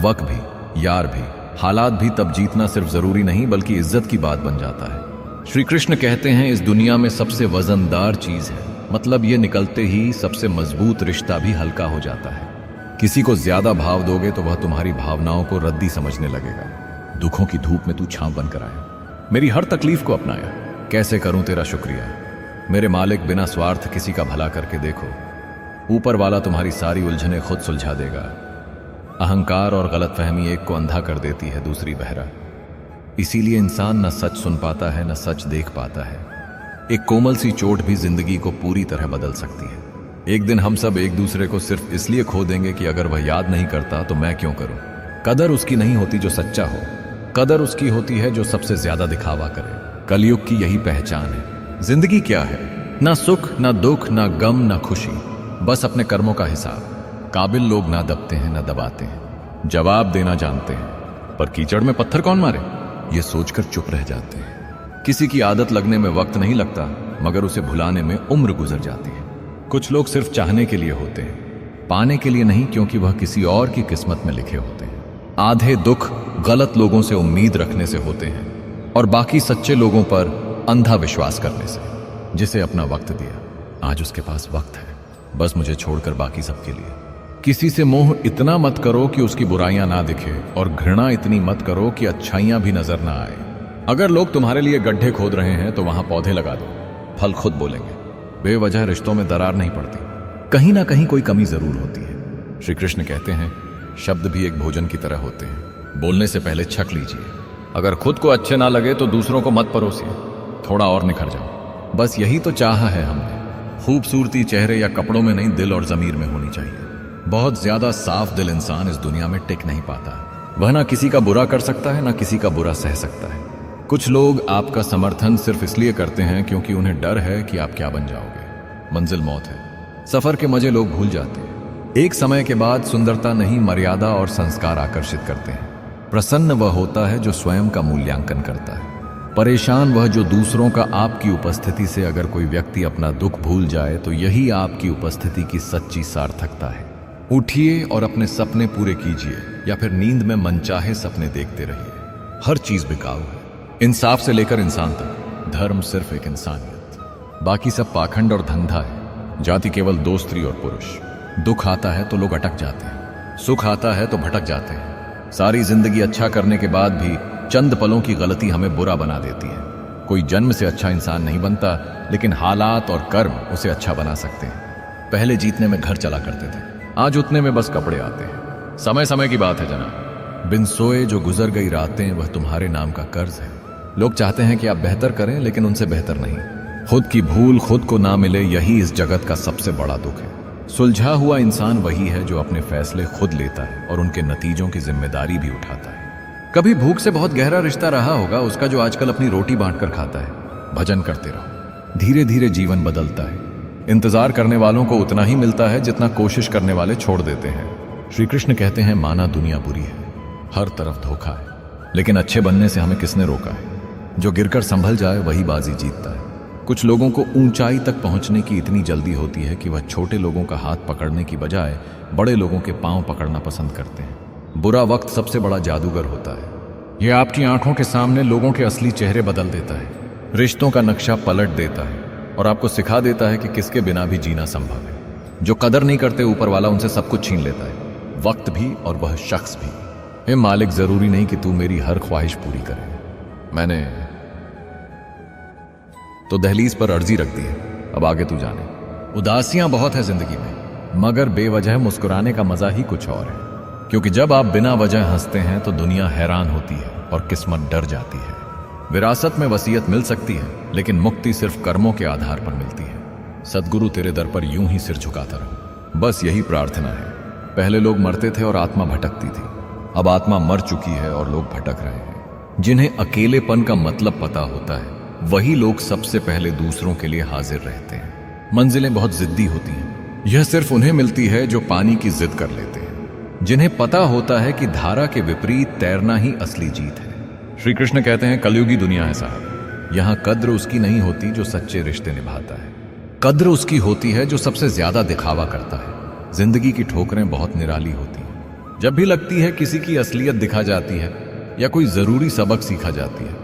वक्त भी, यार भी, हालात भी, तब जीतना सिर्फ जरूरी नहीं बल्कि इज्जत की बात बन जाता है। श्री कृष्ण कहते हैं इस दुनिया में सबसे वजनदार चीज है, मतलब ये निकलते ही सबसे मजबूत रिश्ता भी हल्का हो जाता है। किसी को ज्यादा भाव दोगे तो वह तुम्हारी भावनाओं को रद्दी समझने लगेगा। दुखों की धूप में तू छांव बनकर आया, मेरी हर तकलीफ को अपनाया। कैसे करूं तेरा शुक्रिया मेरे मालिक, बिना स्वार्थ किसी का भला करके देखो। ऊपर वाला तुम्हारी सारी उलझने खुद सुलझा देगा। अहंकार और गलतफहमी एक को अंधा कर देती है, दूसरी बहरा। इसीलिए इंसान न सच सुन पाता है न सच देख पाता है। एक कोमल सी चोट भी जिंदगी को पूरी तरह बदल सकती है। एक दिन हम सब एक दूसरे को सिर्फ इसलिए खो देंगे कि अगर वह याद नहीं करता तो मैं क्यों करूं। कदर उसकी नहीं होती जो सच्चा हो, कदर उसकी होती है जो सबसे ज्यादा दिखावा करे। कलयुग की यही पहचान है। जिंदगी क्या है, ना सुख ना दुख ना गम ना खुशी, बस अपने कर्मों का हिसाब। काबिल लोग ना दबते हैं ना दबाते हैं, जवाब देना जानते हैं, पर कीचड़ में पत्थर कौन मारे ये सोचकर चुप रह जाते हैं। किसी की आदत लगने में वक्त नहीं लगता, मगर उसे भुलाने में उम्र गुजर जाती है। कुछ लोग सिर्फ चाहने के लिए होते हैं, पाने के लिए नहीं, क्योंकि वह किसी और की किस्मत में लिखे होते हैं। आधे दुख गलत लोगों से उम्मीद रखने से होते हैं और बाकी सच्चे लोगों पर अंधा विश्वास करने से। जिसे अपना वक्त दिया आज उसके पास वक्त है, बस मुझे छोड़कर बाकी सबके लिए। किसी से मोह इतना मत करो कि उसकी बुराइयां ना दिखे, और घृणा इतनी मत करो कि अच्छाइयां भी नजर ना आए। अगर लोग तुम्हारे लिए गड्ढे खोद रहे हैं तो वहां पौधे लगा दो, फल खुद बोलेंगे। बेवजह रिश्तों में दरार नहीं पड़ती, कहीं ना कहीं कोई कमी जरूर होती है। श्री कृष्ण कहते हैं शब्द भी एक भोजन की तरह होते हैं, बोलने से पहले छक लीजिए। अगर खुद को अच्छे ना लगे तो दूसरों को मत परोसिए, थोड़ा और निखर जाओ। बस यही तो चाहा है हमने। खूबसूरती चेहरे या कपड़ों में नहीं, दिल और जमीर में होनी चाहिए। बहुत ज्यादा साफ दिल इंसान इस दुनिया में टिक नहीं पाता। वह ना किसी का बुरा कर सकता है ना किसी का बुरा सह सकता है। कुछ लोग आपका समर्थन सिर्फ इसलिए करते हैं क्योंकि उन्हें डर है कि आप क्या बन जाओगे। मंजिल मौत है, सफर के मजे लोग भूल जाते हैं। एक समय के बाद सुंदरता नहीं, मर्यादा और संस्कार आकर्षित करते हैं। प्रसन्न वह होता है जो स्वयं का मूल्यांकन करता है, परेशान वह जो दूसरों का आपकी उपस्थिति से। अगर कोई व्यक्ति अपना दुख भूल जाए तो यही आपकी उपस्थिति की सच्ची सार्थकता है। उठिए और अपने सपने पूरे कीजिए, या फिर नींद में मनचाहे सपने देखते रहिए। हर चीज बिकाऊ है, इंसाफ से लेकर इंसान तक। धर्म सिर्फ एक इंसानियत, बाकी सब पाखंड और धंधा है। जाति केवल दो, स्त्री और पुरुष। दुख आता है तो लोग अटक जाते हैं, सुख आता है तो भटक जाते हैं। सारी जिंदगी अच्छा करने के बाद भी चंद पलों की गलती हमें बुरा बना देती है। कोई जन्म से अच्छा इंसान नहीं बनता, लेकिन हालात और कर्म उसे अच्छा बना सकते हैं। पहले जीतने में घर चला करते थे, आज उतने में बस कपड़े आते हैं। समय समय की बात है जनाब। बिन सोए जो गुजर गई रातें, वह तुम्हारे नाम का कर्ज है। लोग चाहते हैं कि आप बेहतर करें, लेकिन उनसे बेहतर नहीं। खुद की भूल खुद को ना मिले, यही इस जगत का सबसे बड़ा दुख है। सुलझा हुआ इंसान वही है जो अपने फैसले खुद लेता है और उनके नतीजों की जिम्मेदारी भी उठाता है। कभी भूख से बहुत गहरा रिश्ता रहा होगा उसका, जो आजकल अपनी रोटी बांटकर खाता है। भजन करते रहो, धीरे धीरे जीवन बदलता है। इंतजार करने वालों को उतना ही मिलता है जितना कोशिश करने वाले छोड़ देते हैं। श्री कृष्ण कहते हैं माना दुनिया बुरी है, हर तरफ धोखा है, लेकिन अच्छे बनने से हमें किसने रोका है। जो गिरकर संभल जाए वही बाजी जीतता है। कुछ लोगों को ऊंचाई तक पहुंचने की इतनी जल्दी होती है कि वह छोटे लोगों का हाथ पकड़ने की बजाय बड़े लोगों के पांव पकड़ना पसंद करते हैं। बुरा वक्त सबसे बड़ा जादूगर होता है। यह आपकी आंखों के सामने लोगों के असली चेहरे बदल देता है, रिश्तों का नक्शा पलट देता है और आपको सिखा देता है कि किसके बिना भी जीना संभव है। जो कदर नहीं करते ऊपर वाला उनसे सब कुछ छीन लेता है, वक्त भी और वह शख्स भी। हे मालिक, जरूरी नहीं कि तू मेरी हर ख्वाहिश पूरी करे। मैंने तो दहलीज पर अर्जी रख दी है, अब आगे तू जाने। उदासियां बहुत है जिंदगी में, मगर बेवजह मुस्कुराने का मजा ही कुछ और है। क्योंकि जब आप बिना वजह हंसते हैं तो दुनिया हैरान होती है और किस्मत डर जाती है। विरासत में वसीयत मिल सकती है, लेकिन मुक्ति सिर्फ कर्मों के आधार पर मिलती है। सदगुरु तेरे दर पर यूं ही सिर झुकाता रहो, बस यही प्रार्थना है। पहले लोग मरते थे और आत्मा भटकती थी, अब आत्मा मर चुकी है और लोग भटक रहे हैं। जिन्हें अकेलेपन का मतलब पता होता है वही लोग सबसे पहले दूसरों के लिए हाजिर रहते हैं। मंजिलें बहुत जिद्दी होती हैं, यह सिर्फ उन्हें मिलती है जो पानी की जिद कर लेते हैं। जिन्हें पता होता है कि धारा के विपरीत तैरना ही असली जीत है। श्री कृष्ण कहते हैं, कलयुगी दुनिया है साहब, यहां कद्र उसकी नहीं होती जो सच्चे रिश्ते निभाता है। कद्र उसकी होती है जो सबसे ज्यादा दिखावा करता है। जिंदगी की ठोकरें बहुत निराली होती हैं। जब भी लगती है किसी की असलियत दिखा जाती है या कोई जरूरी सबक सीखा जाती है,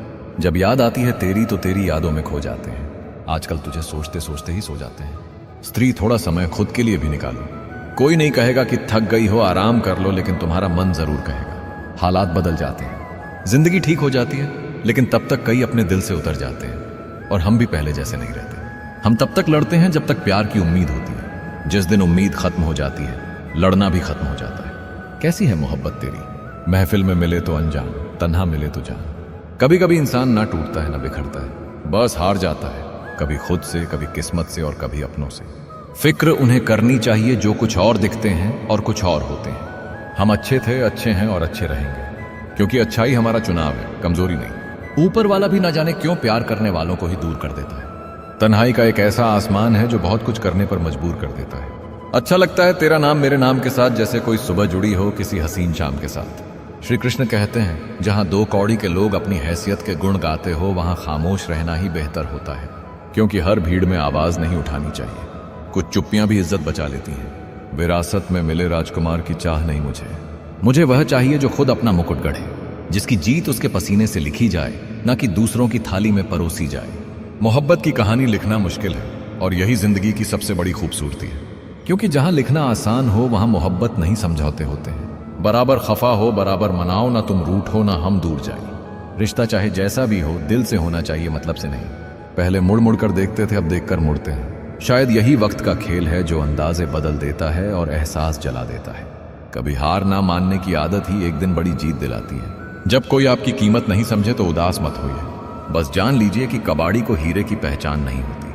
जब याद आती है तेरी तो तेरी यादों में खो जाते हैं। आजकल तुझे सोचते सोचते ही सो जाते हैं। स्त्री, थोड़ा समय खुद के लिए भी निकालो। कोई नहीं कहेगा कि थक गई हो, आराम कर लो, लेकिन तुम्हारा मन जरूर कहेगा। हालात बदल जाते हैं, जिंदगी ठीक हो जाती है, लेकिन तब तक कई अपने दिल से उतर जाते हैं और हम भी पहले जैसे नहीं रहते। हम तब तक लड़ते हैं जब तक प्यार की उम्मीद होती है। जिस दिन उम्मीद खत्म हो जाती है, लड़ना भी खत्म हो जाता है। कैसी है मोहब्बत तेरी, महफिल में मिले तो अनजान, तन्हा मिले तो जान। कभी कभी इंसान ना टूटता है ना बिखरता है, बस हार जाता है, कभी खुद से, कभी किस्मत से और कभी अपनों से। फिक्र उन्हें करनी चाहिए जो कुछ और दिखते हैं और कुछ और होते हैं। हम अच्छे थे, अच्छे हैं और अच्छे रहेंगे, क्योंकि अच्छाई हमारा चुनाव है, कमजोरी नहीं। ऊपर वाला भी ना जाने क्यों प्यार करने वालों को ही दूर कर देता है। तन्हाई का एक ऐसा आसमान है जो बहुत कुछ करने पर मजबूर कर देता है। अच्छा लगता है तेरा नाम मेरे नाम के साथ, जैसे कोई सुबह जुड़ी हो किसी हसीन शाम के साथ। श्री कृष्ण कहते हैं, जहां दो कौड़ी के लोग अपनी हैसियत के गुण गाते हो वहां खामोश रहना ही बेहतर होता है, क्योंकि हर भीड़ में आवाज नहीं उठानी चाहिए। कुछ चुप्पियां भी इज्जत बचा लेती हैं। विरासत में मिले राजकुमार की चाह नहीं मुझे वह चाहिए जो खुद अपना मुकुट गढ़े, जिसकी जीत उसके पसीने से लिखी जाए, ना कि दूसरों की थाली में परोसी जाए। मोहब्बत की कहानी लिखना मुश्किल है और यही जिंदगी की सबसे बड़ी खूबसूरती है, क्योंकि जहां लिखना आसान हो वहां मोहब्बत नहीं समझौते होते हैं। बराबर खफा हो, बराबर मनाओ, ना तुम रूठो ना हम दूर जाए। रिश्ता चाहे जैसा भी हो दिल से होना चाहिए, मतलब से नहीं। पहले मुड़ मुड़ कर देखते थे, अब देखकर मुड़ते हैं। शायद यही वक्त का खेल है जो अंदाजे बदल देता है और एहसास जला देता है। कभी हार ना मानने की आदत ही एक दिन बड़ी जीत दिलाती है। जब कोई आपकी कीमत नहीं समझे तो उदास मत होइए, बस जान लीजिए कि कबाड़ी को हीरे की पहचान नहीं होती।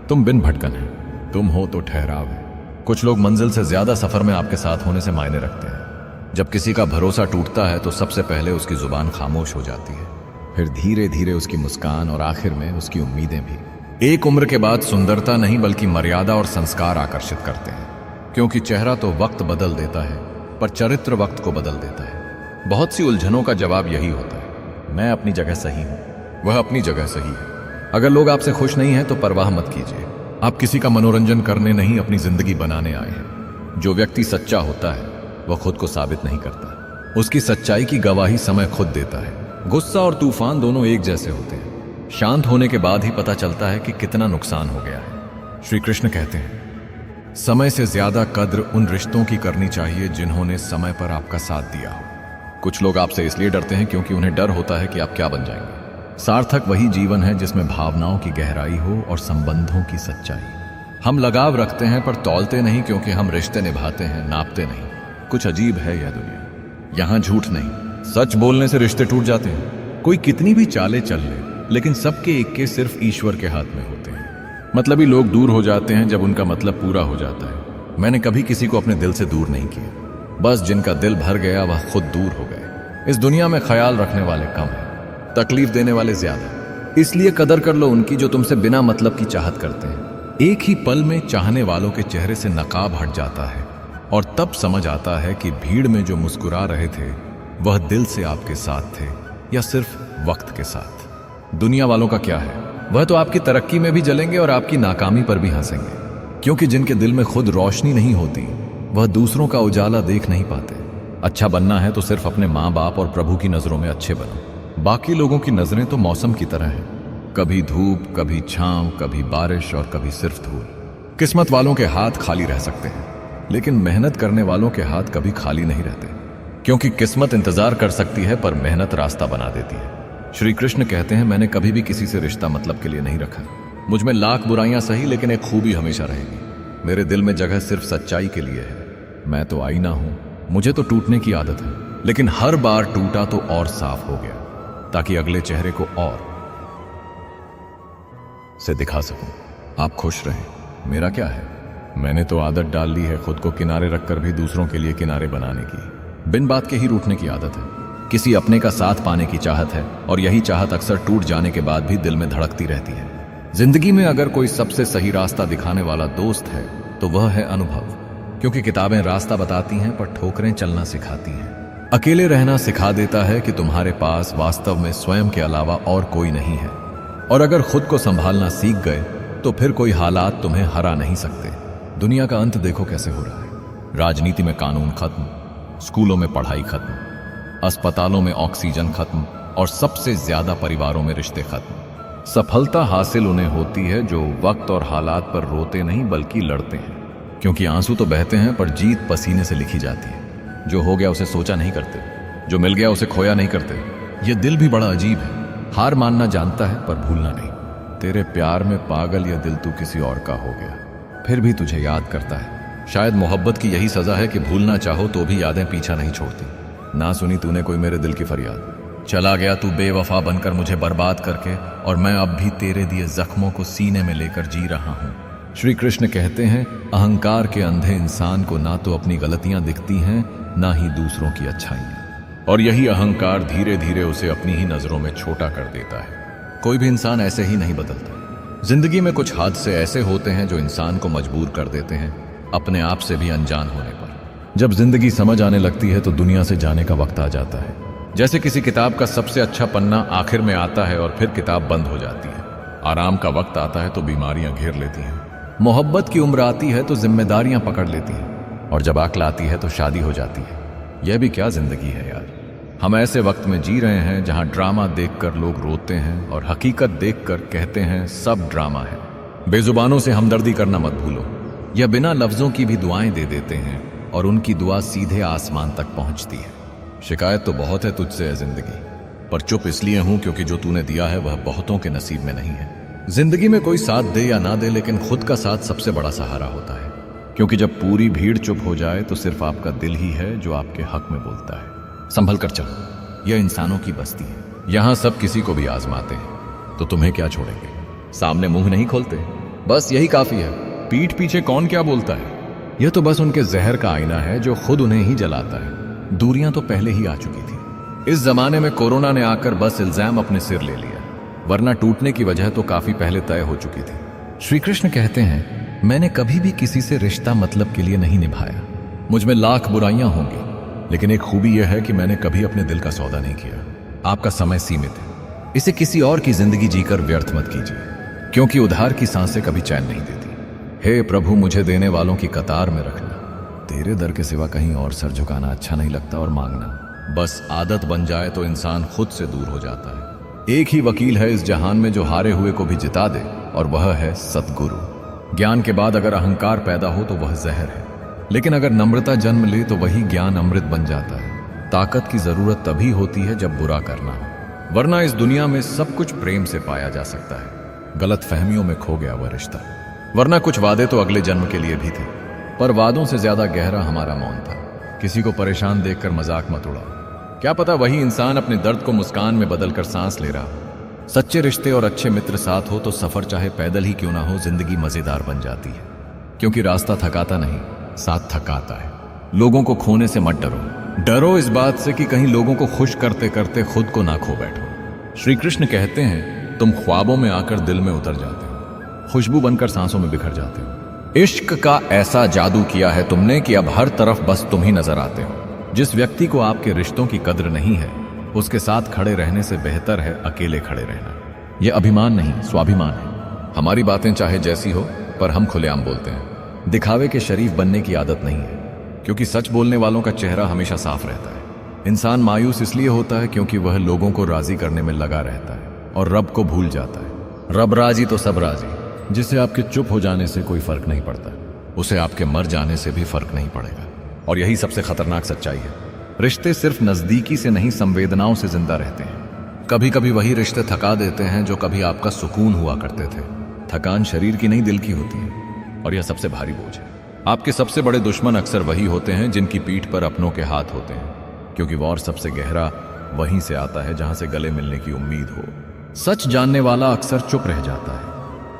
तुम बिन भटकन है, तुम हो तो ठहराव है। कुछ लोग मंजिल से ज्यादा सफर में आपके साथ होने से मायने रखते हैं। जब किसी का भरोसा टूटता है तो सबसे पहले उसकी जुबान खामोश हो जाती है, फिर धीरे धीरे उसकी मुस्कान और आखिर में उसकी उम्मीदें भी। एक उम्र के बाद सुंदरता नहीं बल्कि मर्यादा और संस्कार आकर्षित करते हैं, क्योंकि चेहरा तो वक्त बदल देता है पर चरित्र वक्त को बदल देता है। बहुत सी उलझनों का जवाब यही होता है, मैं अपनी जगह सही हूं, वह अपनी जगह सही है। अगर लोग आपसे खुश नहीं हैं तो परवाह मत कीजिए, आप किसी का मनोरंजन करने नहीं अपनी जिंदगी बनाने आए हैं। जो व्यक्ति सच्चा होता है वह खुद को साबित नहीं करता, उसकी सच्चाई की गवाही समय खुद देता है। गुस्सा और तूफान दोनों एक जैसे होते हैं, शांत होने के बाद ही पता चलता है कि कितना नुकसान हो गया है। श्री कृष्ण कहते हैं, समय से ज्यादा कद्र उन रिश्तों की करनी चाहिए जिन्होंने समय पर आपका साथ दिया हो। कुछ लोग आपसे इसलिए डरते हैं क्योंकि उन्हें डर होता है कि आप क्या बन जाएंगे। सार्थक वही जीवन है जिसमें भावनाओं की गहराई हो और संबंधों की सच्चाई। हम लगाव रखते हैं पर तौलते नहीं, क्योंकि हम रिश्ते निभाते हैं, नापते नहीं। कुछ अजीब है यह दुनिया, यहां झूठ नहीं, सच बोलने से रिश्ते टूट जाते हैं। कोई कितनी भी चालें चल ले, लेकिन सबके एक के सिर्फ ईश्वर के हाथ में होते हैं। मतलबी लोग दूर हो जाते हैं जब उनका मतलब पूरा हो जाता है। मैंने कभी किसी को अपने दिल से दूर नहीं किया, बस जिनका दिल भर गया वह खुद दूर हो गए। इस दुनिया में ख्याल रखने वाले कम हैं, तकलीफ देने वाले ज्यादा। इसलिए कदर कर लो उनकी जो तुमसे बिना मतलब की चाहत करते हैं। एक ही पल में चाहने वालों के चेहरे से नकाब हट जाता है और तब समझ आता है कि भीड़ में जो मुस्कुरा रहे थे वह दिल से आपके साथ थे या सिर्फ वक्त के साथ। दुनिया वालों का क्या है, वह तो आपकी तरक्की में भी जलेंगे और आपकी नाकामी पर भी हंसेंगे, क्योंकि जिनके दिल में खुद रोशनी नहीं होती वह दूसरों का उजाला देख नहीं पाते। अच्छा बनना है तो सिर्फ अपने माँ बाप और प्रभु की नजरों में अच्छे बनो। बाकी लोगों की नजरें तो मौसम की तरह हैं, कभी धूप, कभी छांव, कभी बारिश और कभी सिर्फ धूल। किस्मत वालों के हाथ खाली रह सकते हैं, लेकिन मेहनत करने वालों के हाथ कभी खाली नहीं रहते, क्योंकि किस्मत इंतजार कर सकती है पर मेहनत रास्ता बना देती है। श्री कृष्ण कहते हैं, मैंने कभी भी किसी से रिश्ता मतलब के लिए नहीं रखा। मुझ में लाख बुराइयां सही, लेकिन एक खूबी हमेशा रहेगी। मेरे दिल में जगह सिर्फ सच्चाई के लिए है। मैं तो आईना हूं, मुझे तो टूटने की आदत है, लेकिन हर बार टूटा तो और साफ हो गया, ताकि अगले चेहरे को और से दिखा सकूं। आप खुश रहें, मेरा क्या है। मैंने तो आदत डाल ली है खुद को किनारे रखकर भी दूसरों के लिए किनारे बनाने की। बिन बात के ही रूठने की आदत है। किसी अपने का साथ पाने की चाहत है, और यही चाहत अक्सर टूट जाने के बाद भी दिल में धड़कती रहती है। जिंदगी में अगर कोई सबसे सही रास्ता दिखाने वाला दोस्त है तो वह है अनुभव, क्योंकि किताबें रास्ता बताती हैं पर ठोकरें चलना सिखाती हैं। अकेले रहना सिखा देता है कि तुम्हारे पास वास्तव में स्वयं के अलावा और कोई नहीं है, और अगर खुद को संभालना सीख गए तो फिर कोई हालात तुम्हें हरा नहीं सकते। दुनिया का अंत देखो कैसे हो रहा है। राजनीति में कानून खत्म, स्कूलों में पढ़ाई खत्म, अस्पतालों में ऑक्सीजन खत्म, और सबसे ज्यादा परिवारों में रिश्ते खत्म। सफलता हासिल उन्हें होती है जो वक्त और हालात पर रोते नहीं बल्कि लड़ते हैं, क्योंकि आंसू तो बहते हैं पर जीत पसीने से लिखी जाती है। जो हो गया उसे सोचा नहीं करते, जो मिल गया उसे खोया नहीं करते। ये दिल भी बड़ा अजीब है, हार मानना जानता है पर भूलना नहीं। तेरे प्यार में पागल या दिल तू किसी और का हो गया, फिर भी तुझे याद करता है। शायद मोहब्बत की यही सजा है कि भूलना चाहो तो भी यादें पीछा नहीं छोड़ती। ना सुनी तूने कोई मेरे दिल की फरियाद, चला गया तू बेवफा बनकर मुझे बर्बाद करके, और मैं अब भी तेरे दिए जख्मों को सीने में लेकर जी रहा हूं। श्री कृष्ण कहते हैं, अहंकार के अंधे इंसान को ना तो अपनी गलतियां दिखती हैं, ना ही दूसरों की अच्छाइयां, और यही अहंकार धीरे धीरे उसे अपनी ही नजरों में छोटा कर देता है। कोई भी इंसान ऐसे ही नहीं बदलता। जिंदगी में कुछ हादसे ऐसे होते हैं जो इंसान को मजबूर कर देते हैं अपने आप से भी अनजान होने पर। जब जिंदगी समझ आने लगती है तो दुनिया से जाने का वक्त आ जाता है। जैसे किसी किताब का सबसे अच्छा पन्ना आखिर में आता है और फिर किताब बंद हो जाती है। आराम का वक्त आता है तो बीमारियां घेर लेती हैं। मोहब्बत की उम्र आती है तो जिम्मेदारियां पकड़ लेती हैं, और जब अक्ल आती है तो शादी हो जाती है। यह भी क्या जिंदगी है यार। हम ऐसे वक्त में जी रहे हैं जहां ड्रामा देखकर लोग रोते हैं और हकीकत देखकर कहते हैं सब ड्रामा है। बेजुबानों से हमदर्दी करना मत भूलो, या बिना लफ्जों की भी दुआएं दे देते हैं और उनकी दुआ सीधे आसमान तक पहुंचती है। शिकायत तो बहुत है तुझसे है जिंदगी, पर चुप इसलिए हूं क्योंकि जो तूने दिया है वह बहुतों के नसीब में नहीं है। जिंदगी में कोई साथ दे या ना दे, लेकिन खुद का साथ सबसे बड़ा सहारा होता है, क्योंकि जब पूरी भीड़ चुप हो जाए तो सिर्फ आपका दिल ही है जो आपके हक में बोलता है। संभल कर चलो, यह इंसानों की बस्ती है, यहां सब किसी को भी आजमाते हैं, तो तुम्हें क्या छोड़ेंगे। सामने मुंह नहीं खोलते, बस यही काफी है। पीठ पीछे कौन क्या बोलता है, यह तो बस उनके जहर का आईना है जो खुद उन्हें ही जलाता है। दूरियां तो पहले ही आ चुकी थी। इस जमाने में कोरोना ने आकर बस इल्जाम अपने सिर ले लिया, वरना टूटने की वजह तो काफी पहले तय हो चुकी थी। श्री कृष्ण कहते हैं, मैंने कभी भी किसी से रिश्ता मतलब के लिए नहीं निभाया। मुझ में लाख बुराइयां होंगी, लेकिन एक खूबी यह है कि मैंने कभी अपने दिल का सौदा नहीं किया। आपका समय सीमित है, इसे किसी और की जिंदगी जीकर व्यर्थ मत कीजिए, क्योंकि उधार की सांसें कभी चैन नहीं देती। हे प्रभु, मुझे देने वालों की कतार में रखना। तेरे दर के सिवा कहीं और सर झुकाना अच्छा नहीं लगता, और मांगना बस आदत बन जाए तो इंसान खुद से दूर हो जाता है। एक ही वकील है इस जहान में जो हारे हुए को भी जिता दे, और वह है सतगुरु। ज्ञान के बाद अगर अहंकार पैदा हो तो वह जहर है, लेकिन अगर नम्रता जन्म ले तो वही ज्ञान अमृत बन जाता है। ताकत की जरूरत तभी होती है जब बुरा करना हो, वरना इस दुनिया में सब कुछ प्रेम से पाया जा सकता है। गलत फहमियों में खो गया वह रिश्ता, वरना कुछ वादे तो अगले जन्म के लिए भी थे, पर वादों से ज्यादा गहरा हमारा मौन था। किसी को परेशान देखकर मजाक मत उड़ाओ, क्या पता वही इंसान अपने दर्द को मुस्कान में बदलकर सांस ले रहा हो। सच्चे रिश्ते और अच्छे मित्र साथ हो तो सफर चाहे पैदल ही क्यों ना हो, जिंदगी मजेदार बन जाती है, क्योंकि रास्ता थकाता नहीं, साथ थकाता है। लोगों को खोने से मत डरो, डरो इस बात से कि कहीं लोगों को खुश करते करते खुद को ना खो बैठो। श्री कृष्ण कहते हैं, तुम ख्वाबों में आकर दिल में उतर जाते हो, खुशबू बनकर सांसों में बिखर जाते हो। इश्क का ऐसा जादू किया है तुमने कि अब हर तरफ बस तुम ही नजर आते हो। जिस व्यक्ति को आपके रिश्तों की कद्र नहीं है, उसके साथ खड़े रहने से बेहतर है अकेले खड़े रहना। यह अभिमान नहीं, स्वाभिमान है। हमारी बातें चाहे जैसी हो, पर हम खुलेआम बोलते हैं। दिखावे के शरीफ बनने की आदत नहीं है, क्योंकि सच बोलने वालों का चेहरा हमेशा साफ रहता है। इंसान मायूस इसलिए होता है क्योंकि वह लोगों को राजी करने में लगा रहता है और रब को भूल जाता है। रब राजी तो सब राजी। जिसे आपके चुप हो जाने से कोई फर्क नहीं पड़ता, उसे आपके मर जाने से भी फर्क नहीं पड़ेगा। और यही सबसे खतरनाक सच्चाई है। रिश्ते सिर्फ नजदीकी से नहीं, संवेदनाओं से जिंदा रहते हैं। कभी कभी वही रिश्ते थका देते हैं जो कभी आपका सुकून हुआ करते थे। थकान शरीर की नहीं, दिल की होती है, और यह सबसे भारी बोझ है। आपके सबसे बड़े दुश्मन अक्सर वही होते हैं जिनकी पीठ पर अपनों के हाथ होते हैं, क्योंकि वॉर सबसे गहरा वहीं से आता है जहां से गले मिलने की उम्मीद हो। सच जानने वाला अक्सर चुप रह जाता है,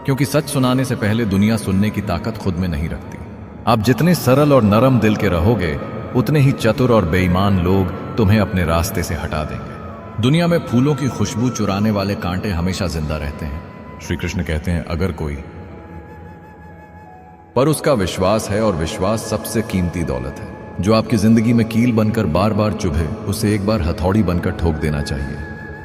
क्योंकि सच सुनाने से पहले दुनिया सुनने की ताकत खुद में नहीं रखती। आप जितने सरल और नरम दिल के रहोगे, उतने ही चतुर और बेईमान लोग तुम्हें अपने रास्ते से हटा देंगे। दुनिया में फूलों की खुशबू चुराने वाले कांटे हमेशा जिंदा रहते हैं। श्री कृष्ण कहते हैं, अगर कोई पर उसका विश्वास है, और विश्वास सबसे कीमती दौलत है। जो आपकी जिंदगी में कील बनकर बार बार चुभे, उसे एक बार हथौड़ी बनकर ठोक देना चाहिए,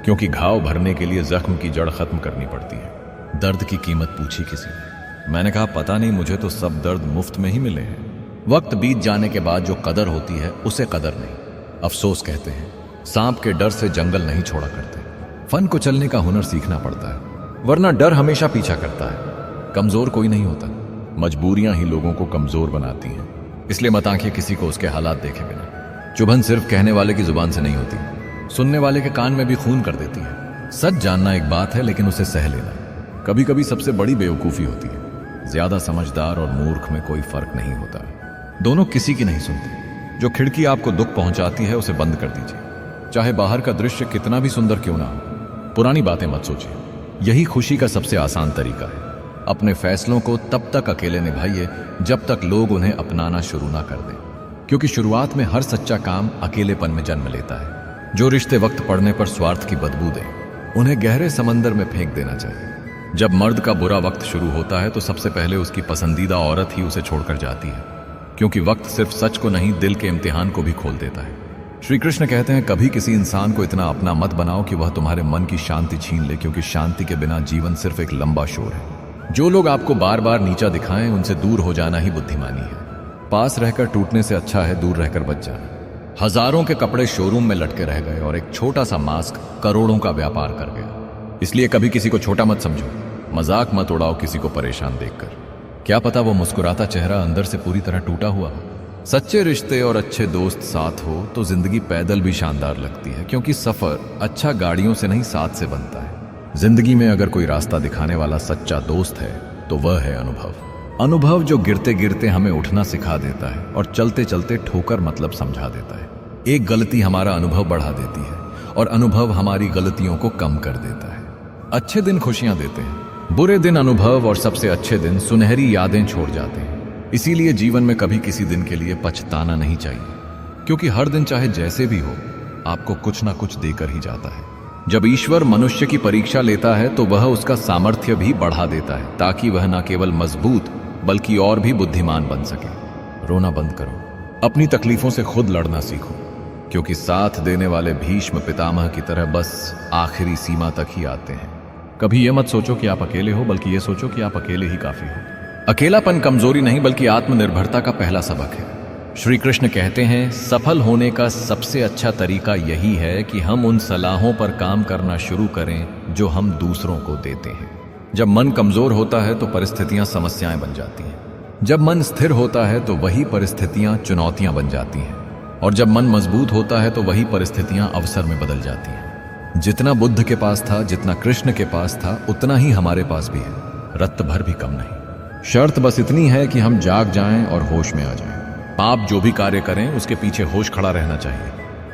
क्योंकि घाव भरने के लिए जख्म की जड़ खत्म करनी पड़ती है। दर्द की कीमत पूछी किसी ने? मैंने कहा, पता नहीं, मुझे तो सब दर्द मुफ्त में ही मिले हैं। वक्त बीत जाने के बाद जो कदर होती है, उसे कदर नहीं, अफसोस कहते हैं। सांप के डर से जंगल नहीं छोड़ा करते। फन को चलने का हुनर सीखना पड़ता है, वरना डर हमेशा पीछा करता है। कमजोर कोई नहीं होता, मजबूरियां ही लोगों को कमजोर बनाती हैं। इसलिए मत आंखें किसी को उसके हालात देखे बिना। चुभन सिर्फ कहने वाले की जुबान से नहीं होती, सुनने वाले के कान में भी खून कर देती है। सच जानना एक बात है, लेकिन उसे सह लेना कभी कभी सबसे बड़ी बेवकूफी होती है। ज्यादा समझदार और मूर्ख में कोई फर्क नहीं होता, दोनों किसी की नहीं सुनते। जो खिड़की आपको दुख पहुंचाती है, उसे बंद कर दीजिए, चाहे बाहर का दृश्य कितना भी सुंदर क्यों ना हो। पुरानी बातें मत सोचिए, यही खुशी का सबसे आसान तरीका है। अपने फैसलों को तब तक अकेले निभाइए जब तक लोग उन्हें अपनाना शुरू ना कर दें, क्योंकि शुरुआत में हर सच्चा काम अकेलेपन में जन्म लेता है। जो रिश्ते वक्त पड़ने पर स्वार्थ की बदबू दें, उन्हें गहरे समंदर में फेंक देना चाहिए। जब मर्द का बुरा वक्त शुरू होता है, तो सबसे पहले उसकी पसंदीदा औरत ही उसे छोड़कर जाती है, क्योंकि वक्त सिर्फ सच को नहीं, दिल के इम्तिहान को भी खोल देता है। श्री कृष्ण कहते हैं, कभी किसी इंसान को इतना अपना मत बनाओ कि वह तुम्हारे मन की शांति छीन ले, क्योंकि शांति के बिना जीवन सिर्फ एक लंबा शोर है। जो लोग आपको बार बार नीचा दिखाएं, उनसे दूर हो जाना ही बुद्धिमानी है। पास रहकर टूटने से अच्छा है दूर रहकर बच जाना। हजारों के कपड़े शोरूम में लटके रह गए और एक छोटा सा मास्क करोड़ों का व्यापार कर गया। इसलिए कभी किसी को छोटा मत समझो, मजाक मत उड़ाओ किसी को परेशान देखकर। क्या पता वो मुस्कुराता चेहरा अंदर से पूरी तरह टूटा हुआ हो। सच्चे रिश्ते और अच्छे दोस्त साथ हो तो जिंदगी पैदल भी शानदार लगती है, क्योंकि सफर अच्छा गाड़ियों से नहीं, साथ से बनता है। जिंदगी में अगर कोई रास्ता दिखाने वाला सच्चा दोस्त है, तो वह है अनुभव। अनुभव जो गिरते गिरते हमें उठना सिखा देता है और चलते चलते ठोकर मतलब समझा देता है। एक गलती हमारा अनुभव बढ़ा देती है, और अनुभव हमारी गलतियों को कम कर देता है। अच्छे दिन खुशियां देते हैं, बुरे दिन अनुभव, और सबसे अच्छे दिन सुनहरी यादें छोड़ जाते हैं। इसीलिए जीवन में कभी किसी दिन के लिए पछताना नहीं चाहिए, क्योंकि हर दिन चाहे जैसे भी हो, आपको कुछ ना कुछ देकर ही जाता है। जब ईश्वर मनुष्य की परीक्षा लेता है, तो वह उसका सामर्थ्य भी बढ़ा देता है, ताकि वह न केवल मजबूत बल्कि और भी बुद्धिमान बन सके। रोना बंद करो, अपनी तकलीफों से खुद लड़ना सीखो, क्योंकि साथ देने वाले भीष्म पितामह की तरह बस आखिरी सीमा तक ही आते हैं। कभी यह मत सोचो कि आप अकेले हो, बल्कि यह सोचो कि आप अकेले ही काफी हो। अकेलापन कमजोरी नहीं, बल्कि आत्मनिर्भरता का पहला सबक है। श्री कृष्ण कहते हैं, सफल होने का सबसे अच्छा तरीका यही है कि हम उन सलाहों पर काम करना शुरू करें जो हम दूसरों को देते हैं। जब मन कमजोर होता है तो परिस्थितियां समस्याएं बन जाती हैं। जब मन स्थिर होता है तो वही परिस्थितियां चुनौतियां बन जाती हैं, और जब मन मजबूत होता है तो वही परिस्थितियां अवसर में बदल जाती हैं। जितना बुद्ध के पास था, जितना कृष्ण के पास था, उतना ही हमारे पास भी है, रत्त भर भी कम नहीं। शर्त बस इतनी है कि हम जाग जाएं और होश में आ जाएं। आप जो भी कार्य करें, उसके पीछे होश खड़ा रहना चाहिए,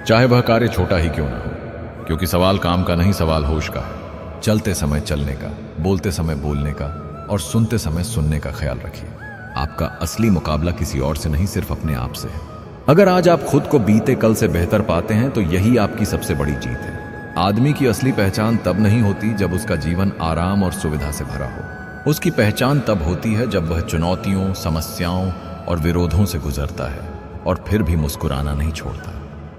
चाहे वह कार्य छोटा ही क्यों ना हो, क्योंकि सवाल काम का नहीं, सवाल होश का है। चलते समय चलने का, बोलते समय बोलने का, और सुनते समय सुनने का ख्याल रखिए। आपका असली मुकाबला किसी और से नहीं, सिर्फ अपने आप से है। अगर आज आप खुद को बीते कल से बेहतर पाते हैं, तो यही आपकी सबसे बड़ी जीत है। आदमी की असली पहचान तब नहीं होती जब उसका जीवन आराम और सुविधा से भरा हो। उसकी पहचान तब होती है जब वह चुनौतियों, समस्याओं और विरोधों से गुजरता है, और फिर भी मुस्कुराना नहीं छोड़ता।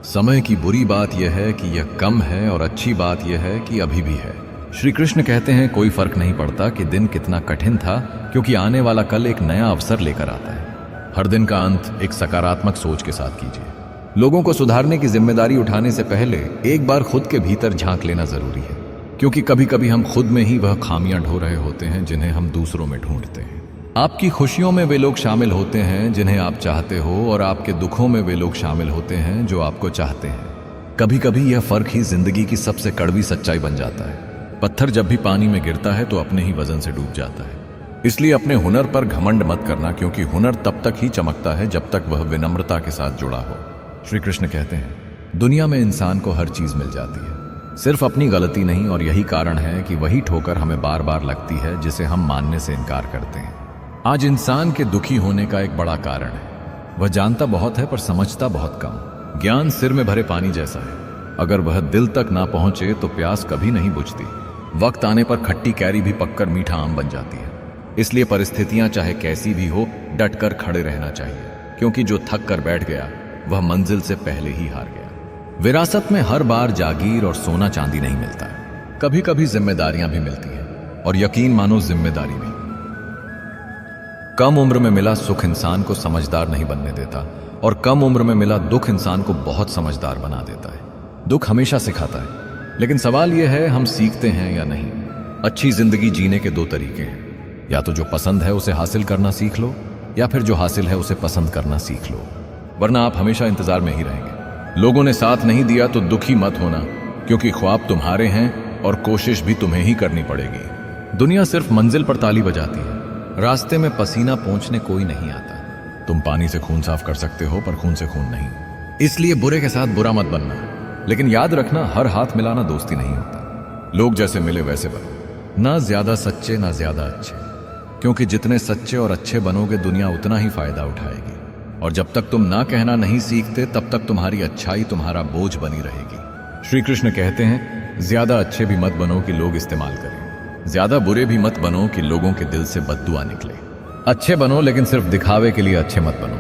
समय की बुरी बात यह है कि यह कम है, और अच्छी बात यह है कि अभी भी है। श्री कृष्ण कहते हैं कोई फर्क नहीं पड़ता कि दिन कितना कठिन था, क्योंकि आने वाला कल एक नया अवसर लेकर आता है। हर दिन का अंत एक सकारात्मक सोच के साथ कीजिए। लोगों को सुधारने की जिम्मेदारी उठाने से पहले एक बार खुद के भीतर झांक लेना जरूरी है, क्योंकि कभी कभी हम खुद में ही वह खामियां ढो रहे होते हैं जिन्हें हम दूसरों में ढूंढते हैं। आपकी खुशियों में वे लोग शामिल होते हैं जिन्हें आप चाहते हो, और आपके दुखों में वे लोग शामिल होते हैं जो आपको चाहते हैं। कभी कभी यह फर्क ही जिंदगी की सबसे कड़वी सच्चाई बन जाता है। पत्थर जब भी पानी में गिरता है तो अपने ही वजन से डूब जाता है। इसलिए अपने हुनर पर घमंड मत करना, क्योंकि हुनर तब तक ही चमकता है जब तक वह विनम्रता के साथ जुड़ा हो। श्री कृष्ण कहते हैं दुनिया में इंसान को हर चीज मिल जाती है, सिर्फ अपनी गलती नहीं, और यही कारण है कि वही ठोकर हमें बार बार लगती है जिसे हम मानने से इनकार करते हैं। आज इंसान के दुखी होने का एक बड़ा कारण है, वह जानता बहुत है पर समझता बहुत कम। ज्ञान सिर में भरे पानी जैसा है, अगर वह दिल तक ना पहुंचे तो प्यास कभी नहीं बुझती। वक्त आने पर खट्टी कैरी भी पककर मीठा आम बन जाती है। इसलिए परिस्थितियां चाहे कैसी भी हो, डटकर खड़े रहना चाहिए, क्योंकि जो थक कर बैठ गया वह मंजिल से पहले ही हार गया। विरासत में हर बार जागीर और सोना चांदी नहीं मिलता, कभी कभी जिम्मेदारियां भी मिलती हैं, और यकीन मानो जिम्मेदारी भी। कम उम्र में मिला सुख इंसान को समझदार नहीं बनने देता, और कम उम्र में मिला दुख इंसान को बहुत समझदार बना देता है। दुख हमेशा सिखाता है, लेकिन सवाल यह है हम सीखते हैं या नहीं। अच्छी जिंदगी जीने के दो तरीके हैं, या तो जो पसंद है उसे हासिल करना सीख लो, या फिर जो हासिल है उसे पसंद करना सीख लो, वरना आप हमेशा इंतजार में ही रहेंगे। लोगों ने साथ नहीं दिया तो दुखी मत होना, क्योंकि ख्वाब तुम्हारे हैं और कोशिश भी तुम्हें ही करनी पड़ेगी। दुनिया सिर्फ मंजिल पर ताली बजाती है, रास्ते में पसीना पोंछने कोई नहीं आता। तुम पानी से खून साफ कर सकते हो पर खून से खून नहीं। इसलिए बुरे के साथ बुरा मत बनना, लेकिन याद रखना हर हाथ मिलाना दोस्ती नहीं होता। लोग जैसे मिले वैसे बनो, ना ज्यादा सच्चे ना ज्यादा अच्छे, क्योंकि जितने सच्चे और अच्छे बनोगे दुनिया उतना ही फायदा उठाएगी। और जब तक तुम ना कहना नहीं सीखते तब तक तुम्हारी अच्छाई तुम्हारा बोझ बनी रहेगी। श्री कृष्ण कहते हैं ज्यादा अच्छे भी मत बनो कि लोग इस्तेमाल करें, ज्यादा बुरे भी मत बनो कि लोगों के दिल से बद्दुआ निकले। अच्छे बनो, लेकिन सिर्फ दिखावे के लिए अच्छे मत बनो,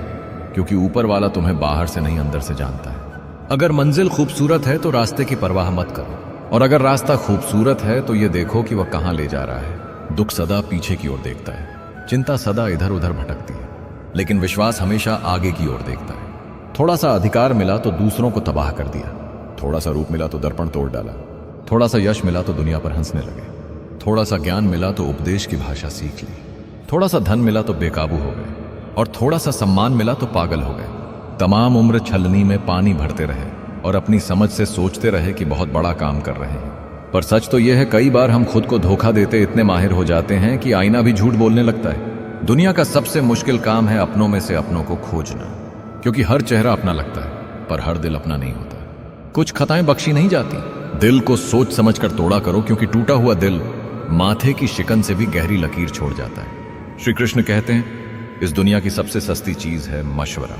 क्योंकि ऊपर वाला तुम्हें बाहर से नहीं अंदर से जानता है। अगर मंजिल खूबसूरत है तो रास्ते की परवाह मत करो, और अगर रास्ता खूबसूरत है तो यह देखो कि वह कहां ले जा रहा है। दुख सदा पीछे की ओर देखता है, चिंता सदा इधर उधर भटकती है, लेकिन विश्वास हमेशा आगे की ओर देखता है। थोड़ा सा अधिकार मिला तो दूसरों को तबाह कर दिया, थोड़ा सा रूप मिला तो दर्पण तोड़ डाला, थोड़ा सा यश मिला तो दुनिया पर हंसने लगे, थोड़ा सा ज्ञान मिला तो उपदेश की भाषा सीख ली, थोड़ा सा धन मिला तो बेकाबू हो गए, और थोड़ा सा सम्मान मिला तो पागल हो गए। तमाम उम्र छलनी में पानी भरते रहे और अपनी समझ से सोचते रहे कि बहुत बड़ा काम कर रहे हैं, पर सच तो यह है कई बार हम खुद को धोखा देते इतने माहिर हो जाते हैं कि आईना भी झूठ बोलने लगता है। दुनिया का सबसे मुश्किल काम है अपनों में से अपनों को खोजना, क्योंकि हर चेहरा अपना लगता है पर हर दिल अपना नहीं होता। कुछ खताएं बख्शी नहीं जाती, दिल को सोच समझकर तोड़ा करो, क्योंकि टूटा हुआ दिल माथे की शिकन से भी गहरी लकीर छोड़ जाता है। श्री कृष्ण कहते हैं इस दुनिया की सबसे सस्ती चीज है मशवरा।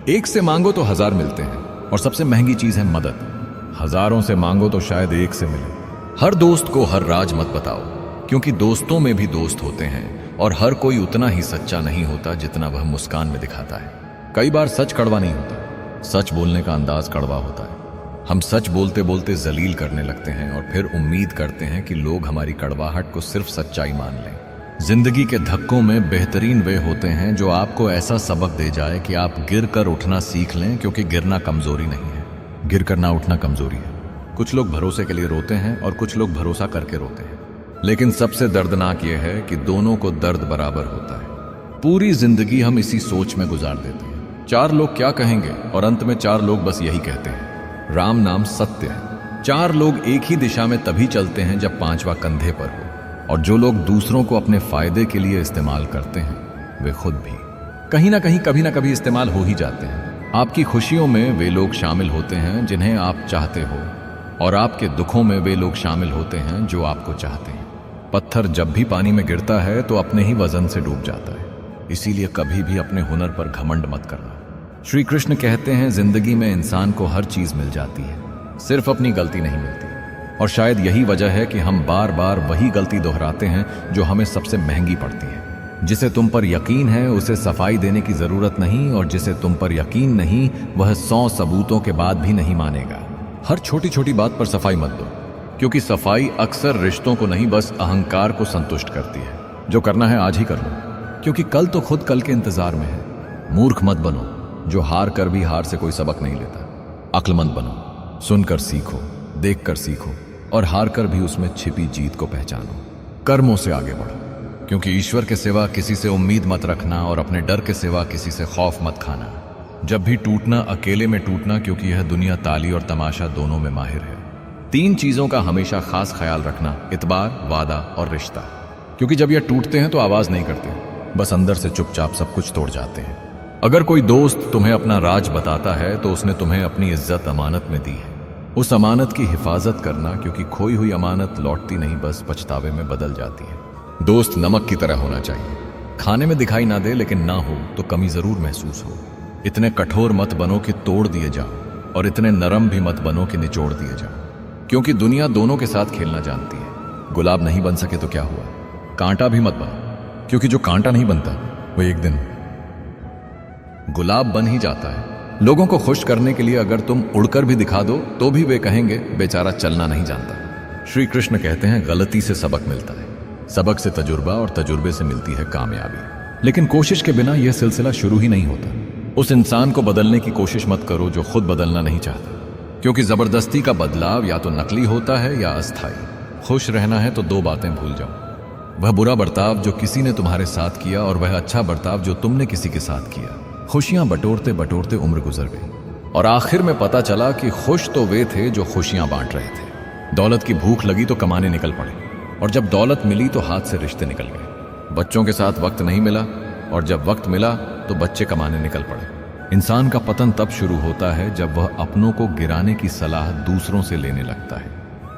एक से मांगो तो 1000 मिलते हैं, और सबसे महंगी चीज है मदद। हजारों से मांगो तो शायद एक से मिले। हर दोस्त को हर राज मत बताओ, क्योंकि दोस्तों में भी दोस्त होते हैं, और हर कोई उतना ही सच्चा नहीं होता जितना वह मुस्कान में दिखाता है। कई बार सच कड़वा नहीं होता, सच बोलने का अंदाज कड़वा होता है। हम सच बोलते बोलते जलील करने लगते हैं और फिर उम्मीद करते हैं कि लोग हमारी कड़वाहट को सिर्फ सच्चाई मान लें। जिंदगी के धक्कों में बेहतरीन वे होते हैं जो आपको ऐसा सबक दे जाए कि आप गिर कर उठना सीख लें, क्योंकि गिरना कमजोरी नहीं है, गिर कर ना उठना कमजोरी है। कुछ लोग भरोसे के लिए रोते हैं और कुछ लोग भरोसा करके रोते हैं, लेकिन सबसे दर्दनाक यह है कि दोनों को दर्द बराबर होता है। पूरी जिंदगी हम इसी सोच में गुजार देते हैं, 4 लोग क्या कहेंगे, और अंत में 4 लोग बस यही कहते हैं राम नाम सत्य है। 4 लोग एक ही दिशा में तभी चलते हैं जब 5वां कंधे पर हो, और जो लोग दूसरों को अपने फायदे के लिए इस्तेमाल करते हैं वे खुद भी कहीं ना कहीं कभी ना कभी इस्तेमाल हो ही जाते हैं। आपकी खुशियों में वे लोग शामिल होते हैं जिन्हें आप चाहते हो, और आपके दुखों में वे लोग शामिल होते हैं जो आपको चाहते हैं। पत्थर जब भी पानी में गिरता है तो अपने ही वजन से डूब जाता है, इसीलिए कभी भी अपने हुनर पर घमंड मत करना। श्री कृष्ण कहते हैं जिंदगी में इंसान को हर चीज मिल जाती है, सिर्फ अपनी गलती नहीं मिलती, और शायद यही वजह है कि हम बार बार वही गलती दोहराते हैं जो हमें सबसे महंगी पड़ती है। जिसे तुम पर यकीन है उसे सफाई देने की जरूरत नहीं, और जिसे तुम पर यकीन नहीं वह 100 सबूतों के बाद भी नहीं मानेगा। हर छोटी छोटी बात पर सफाई मत दो, क्योंकि सफाई अक्सर रिश्तों को नहीं बस अहंकार को संतुष्ट करती है। जो करना है आज ही कर लो, क्योंकि कल तो खुद कल के इंतजार में है। मूर्ख मत बनो जो हार कर भी हार से कोई सबक नहीं लेता। अक्लमंद बनो, सुनकर सीखो, देखकर सीखो और हार कर भी उसमें छिपी जीत को पहचानो। कर्मों से आगे बढ़ो, क्योंकि ईश्वर के सिवा किसी से उम्मीद मत रखना और अपने डर के सिवा किसी से खौफ मत खाना। जब भी टूटना, अकेले में टूटना, क्योंकि यह दुनिया ताली और तमाशा दोनों में माहिर है। 3 चीजों का हमेशा खास ख्याल रखना, इतबार, वादा और रिश्ता, क्योंकि जब ये टूटते हैं तो आवाज नहीं करते, बस अंदर से चुपचाप सब कुछ तोड़ जाते हैं। अगर कोई दोस्त तुम्हें अपना राज बताता है तो उसने तुम्हें अपनी इज्जत अमानत में दी है। उस अमानत की हिफाजत करना, क्योंकि खोई हुई अमानत लौटती नहीं, बस पछतावे में बदल जाती है। दोस्त नमक की तरह होना चाहिए, खाने में दिखाई ना दे लेकिन ना हो तो कमी जरूर महसूस हो। इतने कठोर मत बनो कि तोड़ दिए जाओ और इतने नरम भी मत बनो कि निचोड़ दिए जाओ, क्योंकि दुनिया दोनों के साथ खेलना जानती है। गुलाब नहीं बन सके तो क्या हुआ, कांटा भी मत बनो, क्योंकि जो कांटा नहीं बनता वो एक दिन गुलाब बन ही जाता है। लोगों को खुश करने के लिए अगर तुम उड़कर भी दिखा दो तो भी वे कहेंगे बेचारा चलना नहीं जानता। श्री कृष्ण कहते हैं गलती से सबक मिलता है, सबक से तजुर्बा और तजुर्बे से मिलती है कामयाबी। लेकिन कोशिश के बिना यह सिलसिला शुरू ही नहीं होता। उस इंसान को बदलने की कोशिश मत करो जो खुद बदलना नहीं चाहता, क्योंकि जबरदस्ती का बदलाव या तो नकली होता है या अस्थायी। खुश रहना है तो 2 बातें भूल जाओ, वह बुरा बर्ताव जो किसी ने तुम्हारे साथ किया और वह अच्छा बर्ताव जो तुमने किसी के साथ किया। खुशियां बटोरते बटोरते उम्र गुजर गई और आखिर में पता चला कि खुश तो वे थे जो खुशियां बांट रहे थे। दौलत की भूख लगी तो कमाने निकल पड़े, और जब दौलत मिली तो हाथ से रिश्ते निकल गए। बच्चों के साथ वक्त नहीं मिला, और जब वक्त मिला तो बच्चे कमाने निकल पड़े। इंसान का पतन तब शुरू होता है जब वह अपनों को गिराने की सलाह दूसरों से लेने लगता है।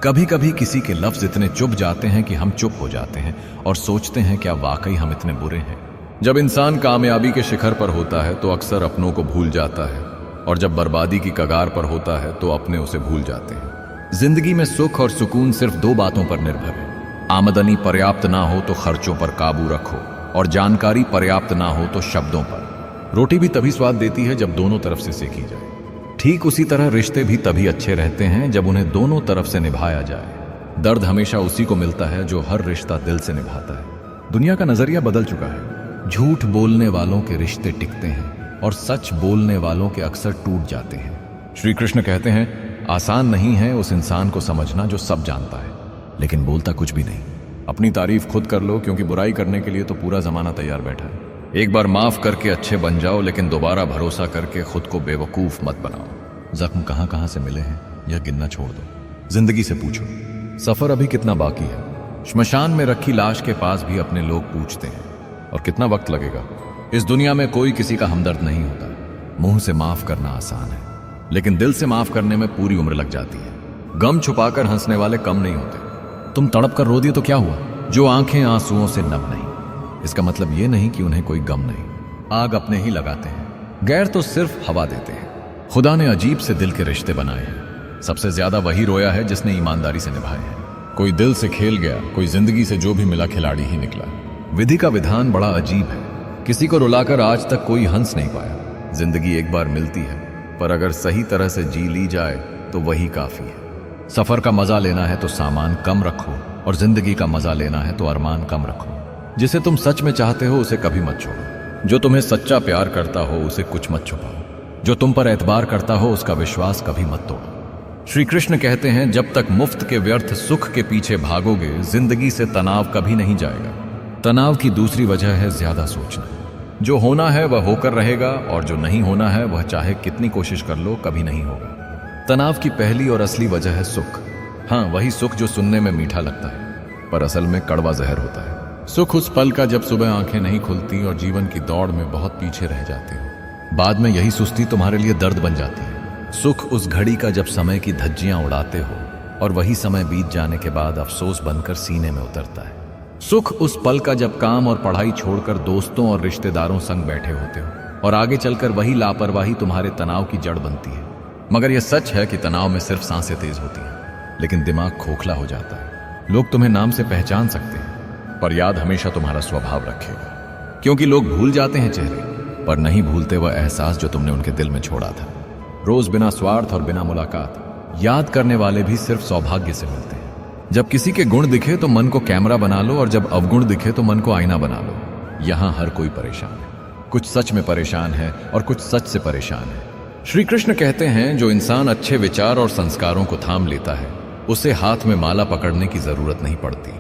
कभी कभी किसी के लफ्ज इतने चुभ जाते हैं कि हम चुप हो जाते हैं और सोचते हैं क्या वाकई हम इतने बुरे हैं। जब इंसान कामयाबी के शिखर पर होता है तो अक्सर अपनों को भूल जाता है, और जब बर्बादी की कगार पर होता है तो अपने उसे भूल जाते हैं। जिंदगी में सुख और सुकून सिर्फ 2 बातों पर निर्भर है। आमदनी पर्याप्त ना हो तो खर्चों पर काबू रखो, और जानकारी पर्याप्त ना हो तो शब्दों पर। रोटी भी तभी स्वाद देती है जब दोनों तरफ से सेकी जाए। ठीक उसी तरह रिश्ते भी तभी अच्छे रहते हैं जब उन्हें दोनों तरफ से निभाया जाए। दर्द हमेशा उसी को मिलता है जो हर रिश्ता दिल से निभाता है। दुनिया का नजरिया बदल चुका है। झूठ बोलने वालों के रिश्ते टिकते हैं और सच बोलने वालों के अक्सर टूट जाते हैं। श्री कृष्ण कहते हैं आसान नहीं है उस इंसान को समझना जो सब जानता है लेकिन बोलता कुछ भी नहीं। अपनी तारीफ खुद कर लो, क्योंकि बुराई करने के लिए तो पूरा जमाना तैयार बैठा है। एक बार माफ करके अच्छे बन जाओ, लेकिन दोबारा भरोसा करके खुद को बेवकूफ मत बनाओ। जख्म कहां कहां से मिले हैं यह गिनना छोड़ दो। जिंदगी से पूछो सफर अभी कितना बाकी है। श्मशान में रखी लाश के पास भी अपने लोग पूछते हैं और कितना वक्त लगेगा। इस दुनिया में कोई किसी का हमदर्द नहीं होता। मुंह से माफ करना आसान है, लेकिन दिल से माफ करने में पूरी उम्र लग जाती है। गम छुपाकर हंसने वाले कम नहीं होते। तुम तड़प कर रो दिए तो क्या हुआ, जो आंखें आंसुओं से नम नहीं। इसका मतलब यह नहीं कि उन्हें कोई गम नहीं। आग अपने ही लगाते हैं, गैर तो सिर्फ हवा देते हैं। खुदा ने अजीब से दिल के रिश्ते बनाए हैं। सबसे ज्यादा वही रोया है जिसने ईमानदारी से निभाए हैं। कोई दिल से खेल गया, कोई जिंदगी से जो भी मिला खिलाड़ी ही निकला। विधि का विधान बड़ा अजीब है। किसी को रुलाकर आज तक कोई हंस नहीं पाया। जिंदगी एक बार मिलती है, पर अगर सही तरह से जी ली जाए तो वही काफी है। सफर का मजा लेना है तो सामान कम रखो, और जिंदगी का मजा लेना है तो अरमान कम रखो। जिसे तुम सच में चाहते हो उसे कभी मत छोड़ो। जो तुम्हें सच्चा प्यार करता हो उसे कुछ मत छुपाओ। जो तुम पर एतबार करता हो उसका विश्वास कभी मत तोड़ो। श्री कृष्ण कहते हैं जब तक मुफ्त के व्यर्थ सुख के पीछे भागोगे, जिंदगी से तनाव कभी नहीं जाएगा। तनाव की दूसरी वजह है ज्यादा सोचना। जो होना है वह होकर रहेगा, और जो नहीं होना है वह चाहे कितनी कोशिश कर लो कभी नहीं होगा। तनाव की पहली और असली वजह है सुख। हाँ, वही सुख जो सुनने में मीठा लगता है पर असल में कड़वा जहर होता है। सुख उस पल का जब सुबह आंखें नहीं खुलती और जीवन की दौड़ में बहुत पीछे रह जाते हो। बाद में यही सुस्ती तुम्हारे लिए दर्द बन जाती है। सुख उस घड़ी का जब समय की धज्जियां उड़ाते हो और वही समय बीत जाने के बाद अफसोस बनकर सीने में उतरता है। सुख उस पल का जब काम और पढ़ाई छोड़कर दोस्तों और रिश्तेदारों संग बैठे होते हो और आगे चलकर वही लापरवाही तुम्हारे तनाव की जड़ बनती है। मगर यह सच है कि तनाव में सिर्फ सांसें तेज होती हैं, लेकिन दिमाग खोखला हो जाता है। लोग तुम्हें नाम से पहचान सकते हैं पर याद हमेशा तुम्हारा स्वभाव रखेगा, क्योंकि लोग भूल जाते हैं चेहरे पर नहीं भूलते वह एहसास जो तुमने उनके दिल में छोड़ा था। रोज बिना स्वार्थ और बिना मुलाकात याद करने वाले भी सिर्फ सौभाग्य से मिलते हैं। जब किसी के गुण दिखे तो मन को कैमरा बना लो, और जब अवगुण दिखे तो मन को आईना बना लो। यहां हर कोई परेशान है, कुछ सच में परेशान है और कुछ सच से परेशान है। श्री कृष्ण कहते हैं, जो इंसान अच्छे विचार और संस्कारों को थाम लेता है उसे हाथ में माला पकड़ने की जरूरत नहीं पड़ती,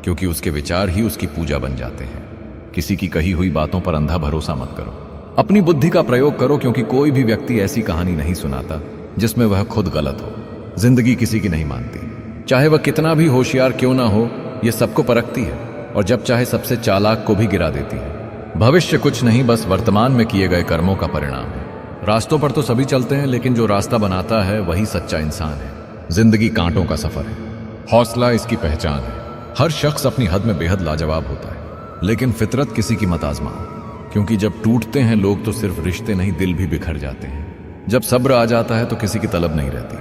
क्योंकि उसके विचार ही उसकी पूजा बन जाते हैं। किसी की कही हुई बातों पर अंधा भरोसा मत करो, अपनी बुद्धि का प्रयोग करो, क्योंकि कोई भी व्यक्ति ऐसी कहानी नहीं सुनाता जिसमें वह खुद गलत हो। जिंदगी किसी की नहीं मानती, चाहे वह कितना भी होशियार क्यों ना हो, यह सबको परखती है, और जब चाहे सबसे चालाक को भी गिरा देती है। भविष्य कुछ नहीं, बस वर्तमान में किए गए कर्मों का परिणाम है। रास्तों पर तो सभी चलते हैं, लेकिन जो रास्ता बनाता है वही सच्चा इंसान है। जिंदगी कांटों का सफर है, हौसला इसकी पहचान है। हर शख्स अपनी हद में बेहद लाजवाब होता है, लेकिन फितरत किसी की मत आजमाओ, क्योंकि जब टूटते हैं लोग तो सिर्फ रिश्ते नहीं, दिल भी बिखर जाते हैं। जब सब्र आ जाता है तो किसी की तलब नहीं रहती।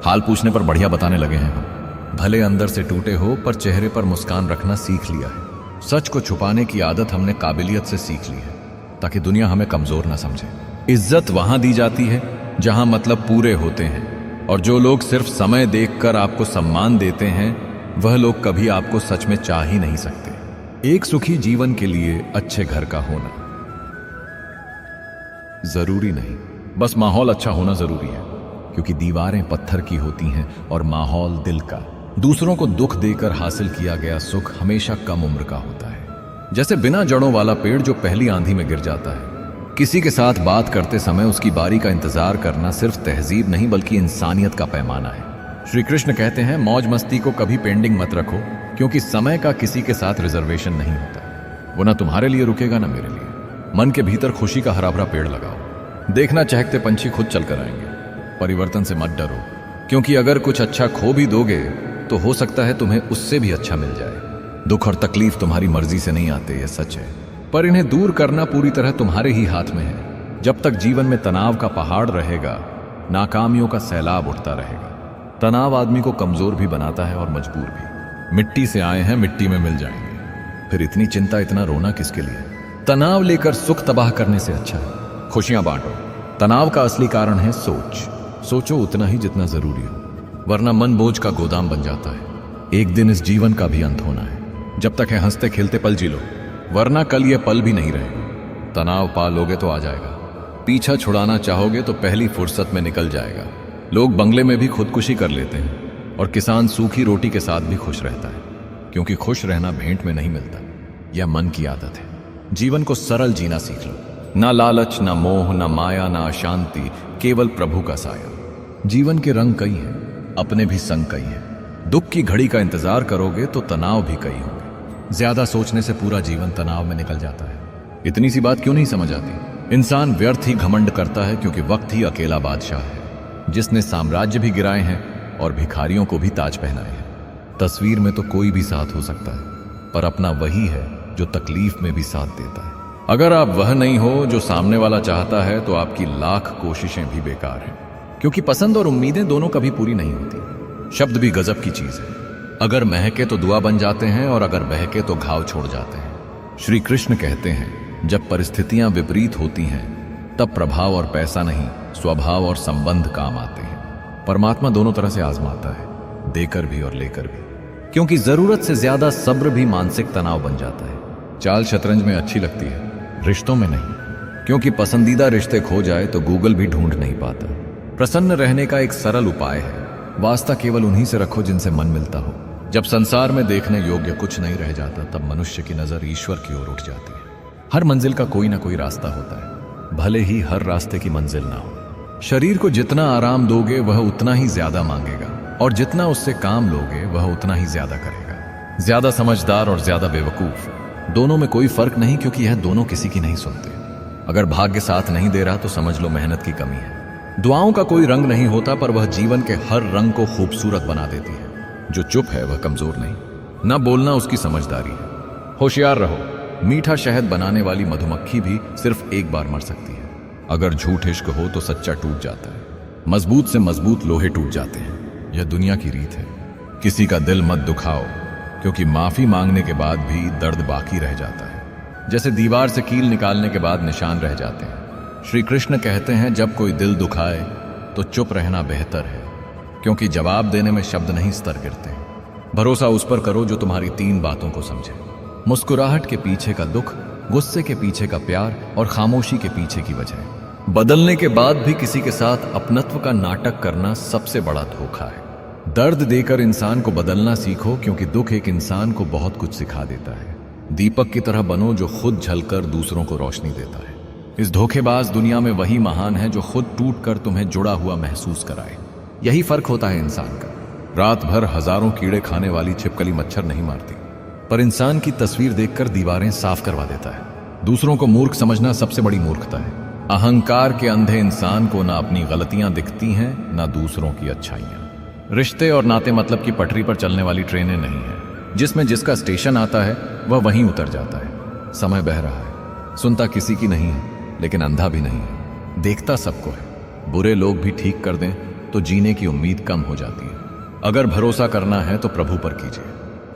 हाल पूछने पर बढ़िया बताने लगे हैं हम। भले अंदर से टूटे हो, पर चेहरे पर मुस्कान रखना सीख लिया है। सच को छुपाने की आदत हमने काबिलियत से सीख ली है, ताकि दुनिया हमें कमजोर ना समझे। इज्जत वहां दी जाती है जहां मतलब पूरे होते हैं, और जो लोग सिर्फ समय देखकर आपको सम्मान देते हैं वह लोग कभी आपको सच में चाह ही नहीं सकते। एक सुखी जीवन के लिए अच्छे घर का होना जरूरी नहीं, बस माहौल अच्छा होना जरूरी है, क्योंकि दीवारें पत्थर की होती हैं और माहौल दिल का। दूसरों को दुख देकर हासिल किया गया सुख हमेशा कम उम्र का होता है, जैसे बिना जड़ों वाला पेड़ जो पहली आंधी में गिर जाता है। किसी के साथ बात करते समय उसकी बारी का इंतजार करना सिर्फ तहजीब नहीं, बल्कि इंसानियत का पैमाना है। श्री कृष्ण कहते हैं, मौज मस्ती को कभी पेंडिंग मत रखो, क्योंकि समय का किसी के साथ रिजर्वेशन नहीं होता। वो ना तुम्हारे लिए रुकेगा ना मेरे लिए। मन के भीतर खुशी का हरा भरा पेड़ लगाओ, देखना चहकते पंछी खुद चलकर आएंगे। परिवर्तन से मत डरो, क्योंकि अगर कुछ अच्छा खो भी दोगे तो हो सकता है तुम्हें उससे भी अच्छा मिल जाए। दुख और तकलीफ तुम्हारी मर्जी से नहीं आते, यह सच है, पर इन्हें दूर करना पूरी तरह तुम्हारे ही हाथ में है। जब तक जीवन में तनाव का पहाड़ रहेगा, नाकामियों का सैलाब उठता रहेगा। तनाव आदमी को कमजोर भी बनाता है और मजबूर भी। मिट्टी से आए हैं, मिट्टी में मिल जाएंगे, फिर इतनी चिंता, इतना रोना किसके लिए? तनाव लेकर सुख तबाह करने से अच्छा है खुशियां बांटो। तनाव का असली कारण है सोच। सोचो उतना ही जितना जरूरी हो, वरना मन बोझ का गोदाम बन जाता है। एक दिन इस जीवन का भी अंत होना है। जब तक है हंसते खेलते पल जी लो, वरना कल यह पल भी नहीं रहेगा। तनाव पा लोगे तो आ जाएगा, पीछा छुड़ाना चाहोगे तो पहली फुर्सत में निकल जाएगा। लोग बंगले में भी खुदकुशी कर लेते हैं, और किसान सूखी रोटी के साथ भी खुश रहता है, क्योंकि खुश रहना भेंट में नहीं मिलता, यह मन की आदत है। जीवन को सरल जीना सीख लो, ना लालच, ना मोह, ना माया, ना अशांति, केवल प्रभु का साया। जीवन के रंग कई हैं, अपने भी संग कई हैं। दुख की घड़ी का इंतजार करोगे तो तनाव भी कई होंगे। ज्यादा सोचने से पूरा जीवन तनाव में निकल जाता है। इतनी सी बात क्यों नहीं समझ आती? इंसान व्यर्थ ही घमंड करता है, क्योंकि वक्त ही अकेला बादशाह है, जिसने साम्राज्य भी गिराए हैं और भिखारियों को भी ताज पहनाए हैं। तस्वीर में तो कोई भी साथ हो सकता है, पर अपना वही है जो तकलीफ में भी साथ देता है। अगर आप वह नहीं हो जो सामने वाला चाहता है, तो आपकी लाख कोशिशें भी बेकार हैं, क्योंकि पसंद और उम्मीदें दोनों कभी पूरी नहीं होती। शब्द भी गजब की चीज है, अगर महके तो दुआ बन जाते हैं, और अगर बहके तो घाव छोड़ जाते हैं। श्री कृष्ण कहते हैं, जब परिस्थितियां विपरीत होती हैं तब प्रभाव और पैसा नहीं, स्वभाव और संबंध काम आते हैं। परमात्मा दोनों तरह से आजमाता है, देकर भी और लेकर भी, क्योंकि जरूरत से ज्यादा सब्र भी मानसिक तनाव बन जाता है। चाल शतरंज में अच्छी लगती है, रिश्तों में नहीं, क्योंकि पसंदीदा रिश्ते खो जाए तो गूगल भी ढूंढ नहीं पाता। प्रसन्न रहने का एक सरल उपाय है, वास्ता केवल उन्हीं से रखो जिनसे मन मिलता हो। जब संसार में देखने योग्य कुछ नहीं रह जाता, तब मनुष्य की नजर ईश्वर की ओर उठ जाती है। हर मंजिल का कोई ना कोई रास्ता होता है, भले ही हर रास्ते की मंजिल ना हो। शरीर को जितना आराम दोगे वह उतना ही ज्यादा मांगेगा, और जितना उससे काम लोगे वह उतना ही ज्यादा करेगा। ज्यादा समझदार और ज्यादा बेवकूफ, दोनों में कोई फर्क नहीं, क्योंकि यह दोनों किसी की नहीं सुनते। अगर भाग्य साथ नहीं दे रहा तो समझ लो मेहनत की कमी है। दुआओं का कोई रंग नहीं होता, पर वह जीवन के हर रंग को खूबसूरत बना देती है। जो चुप है वह कमजोर नहीं, ना बोलना उसकी समझदारी है। होशियार रहो, मीठा शहद बनाने वाली मधुमक्खी भी सिर्फ एक बार मर सकती है। अगर झूठ इश्क हो तो सच्चा टूट जाता है, मजबूत से मजबूत लोहे टूट जाते हैं। यह दुनिया की रीत है। किसी का दिल मत दुखाओ, क्योंकि माफी मांगने के बाद भी दर्द बाकी रह जाता है, जैसे दीवार से कील निकालने के बाद निशान रह जाते हैं। श्री कृष्ण कहते हैं, जब कोई दिल दुखाए तो चुप रहना बेहतर है, क्योंकि जवाब देने में शब्द नहीं स्तर गिरते। भरोसा उस पर करो जो तुम्हारी 3 बातों को समझे। मुस्कुराहट के पीछे का दुख, गुस्से के पीछे का प्यार और खामोशी के पीछे की वजह। बदलने के बाद भी किसी के साथ अपनत्व का नाटक करना सबसे बड़ा धोखा है। दर्द देकर इंसान को बदलना सीखो, क्योंकि दुख एक इंसान को बहुत कुछ सिखा देता है। दीपक की तरह बनो जो खुद जलकर दूसरों को रोशनी देता है। इस धोखेबाज दुनिया में वही महान है जो खुद टूटकर तुम्हें जुड़ा हुआ महसूस कराए। यही फर्क होता है इंसान का। रात भर हजारों कीड़े खाने वाली छिपकली मच्छर नहीं मारती, पर इंसान की तस्वीर देखकर दीवारें साफ करवा देता है। दूसरों को मूर्ख समझना सबसे बड़ी मूर्खता है। अहंकार के अंधे इंसान को ना अपनी गलतियां दिखती हैं, ना दूसरों की अच्छाइयां। रिश्ते और नाते मतलब की पटरी पर चलने वाली ट्रेनें नहीं है, जिसमें जिसका स्टेशन आता है वह वहीं उतर जाता है। समय बह रहा है, सुनता किसी की नहीं है, लेकिन अंधा भी नहीं है, देखता सबको है। बुरे लोग भी ठीक कर दें तो जीने की उम्मीद कम हो जाती है। अगर भरोसा करना है तो प्रभु पर कीजिए,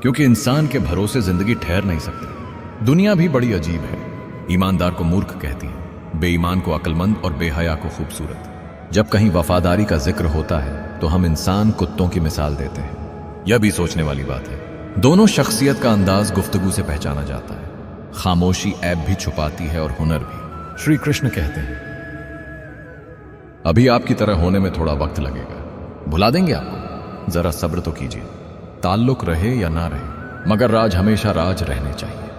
क्योंकि इंसान के भरोसे जिंदगी ठहर नहीं सकती। दुनिया भी बड़ी अजीब है। ईमानदार को मूर्ख कहती है, बेईमान को अक्लमंद और बेहया को खूबसूरत। जब कहीं वफादारी का जिक्र होता है तो हम इंसान कुत्तों की मिसाल देते हैं। यह भी सोचने वाली बात है। दोनों शख्सियत का अंदाज गुफ्तगू से पहचाना जाता है। खामोशी ऐब भी छुपाती है और हुनर भी। श्री कृष्ण कहते हैं, अभी आपकी तरह होने में थोड़ा वक्त लगेगा, भुला देंगे आपको, जरा सब्र तो कीजिए। ताल्लुक रहे या ना रहे, मगर राज हमेशा राज रहने चाहिए।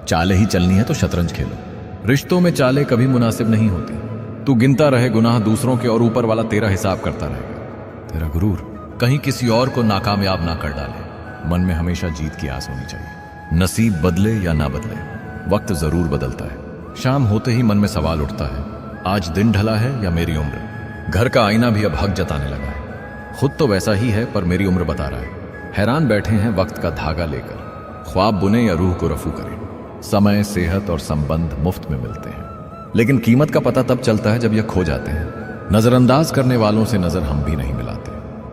चालें ही चलनी है तो शतरंज खेलो। रिश्तों में चालें कभी मुनासिब नहीं होती। तू गिनता रहे गुनाह दूसरों के और ऊपर वाला तेरा हिसाब करता रहेगा। तेरा गुरूर कहीं किसी और को नाकामयाब ना कर डाले। मन में हमेशा जीत की आस होनी चाहिए। नसीब बदले या ना बदले, वक्त जरूर बदलता है। शाम होते ही मन में सवाल उठता है, आज दिन ढला है या मेरी उम्र। घर का आईना भी अब हक जताने लगा है। खुद तो वैसा ही है, पर मेरी उम्र बता रहा है। हैरान बैठे हैं वक्त का धागा लेकर, ख्वाब बुने या रूह को रफू करें। समय, सेहत और संबंध मुफ्त में मिलते हैं, लेकिन कीमत का पता तब चलता है जब यह खो जाते हैं। नजरअंदाज करने वालों से नजर हम भी नहीं मिलाते।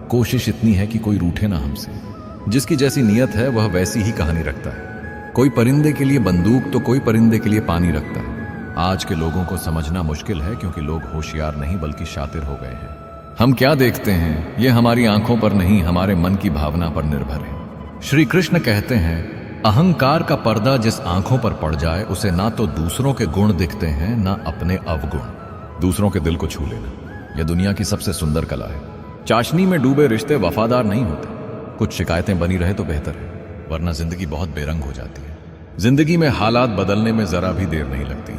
कोशिश इतनी है कि कोई रूठे ना हमसे। जिसकी जैसी नीयत है वह वैसी ही कहानी रखता है। कोई परिंदे के लिए बंदूक तो कोई परिंदे के लिए पानी रखता है। आज के लोगों को समझना मुश्किल है, क्योंकि लोग होशियार नहीं बल्कि शातिर हो गए हैं। हम क्या देखते हैं यह हमारी आंखों पर नहीं, हमारे मन की भावना पर निर्भर है। श्री कृष्ण कहते हैं, अहंकार का पर्दा जिस आंखों पर पड़ जाए उसे ना तो दूसरों के गुण दिखते हैं ना अपने अवगुण। दूसरों के दिल को छू लेना यह दुनिया की सबसे सुंदर कला है। चाशनी में डूबे रिश्ते वफादार नहीं होते। कुछ शिकायतें बनी रहे तो बेहतर है, वरना जिंदगी बहुत बेरंग हो जाती है। जिंदगी में हालात बदलने में जरा भी देर नहीं लगती,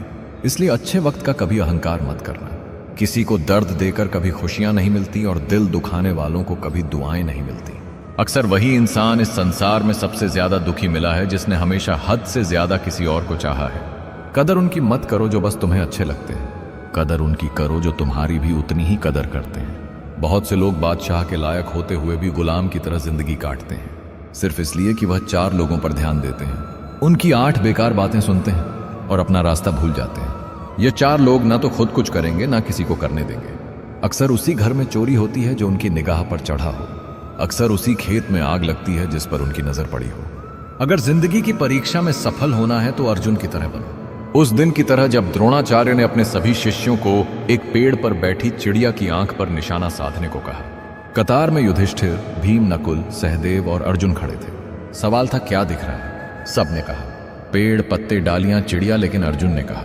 इसलिए अच्छे वक्त का कभी अहंकार मत करना। किसी को दर्द देकर कभी खुशियां नहीं मिलती और दिल दुखाने वालों को कभी दुआएं नहीं मिलती। अक्सर वही इंसान इस संसार में सबसे ज्यादा दुखी मिला है जिसने हमेशा हद से ज्यादा किसी और को चाहा है। कदर उनकी मत करो जो बस तुम्हें अच्छे लगते हैं, कदर उनकी करो जो तुम्हारी भी उतनी ही कदर करते हैं। बहुत से लोग बादशाह के लायक होते हुए भी गुलाम की तरह जिंदगी काटते हैं, सिर्फ इसलिए कि वह 4 लोगों पर ध्यान देते हैं। उनकी 8 बेकार बातें सुनते हैं और अपना रास्ता भूल जाते हैं। ये 4 लोग ना तो खुद कुछ करेंगे ना किसी को करने देंगे। अक्सर उसी घर में चोरी होती है जो उनकी निगाह पर चढ़ा हो। अक्सर उसी खेत में आग लगती है जिस पर उनकी नजर पड़ी हो। अगर जिंदगी की परीक्षा में सफल होना है तो अर्जुन की तरह बनो। उस दिन की तरह जब द्रोणाचार्य ने अपने सभी शिष्यों को एक पेड़ पर बैठी चिड़िया की आंख पर निशाना साधने को कहा। कतार में युधिष्ठिर, भीम, नकुल, सहदेव और अर्जुन खड़े थे। सवाल था, क्या दिख रहा है? सब ने कहा, पेड़, पत्ते, डालियां, चिड़िया। लेकिन अर्जुन ने कहा,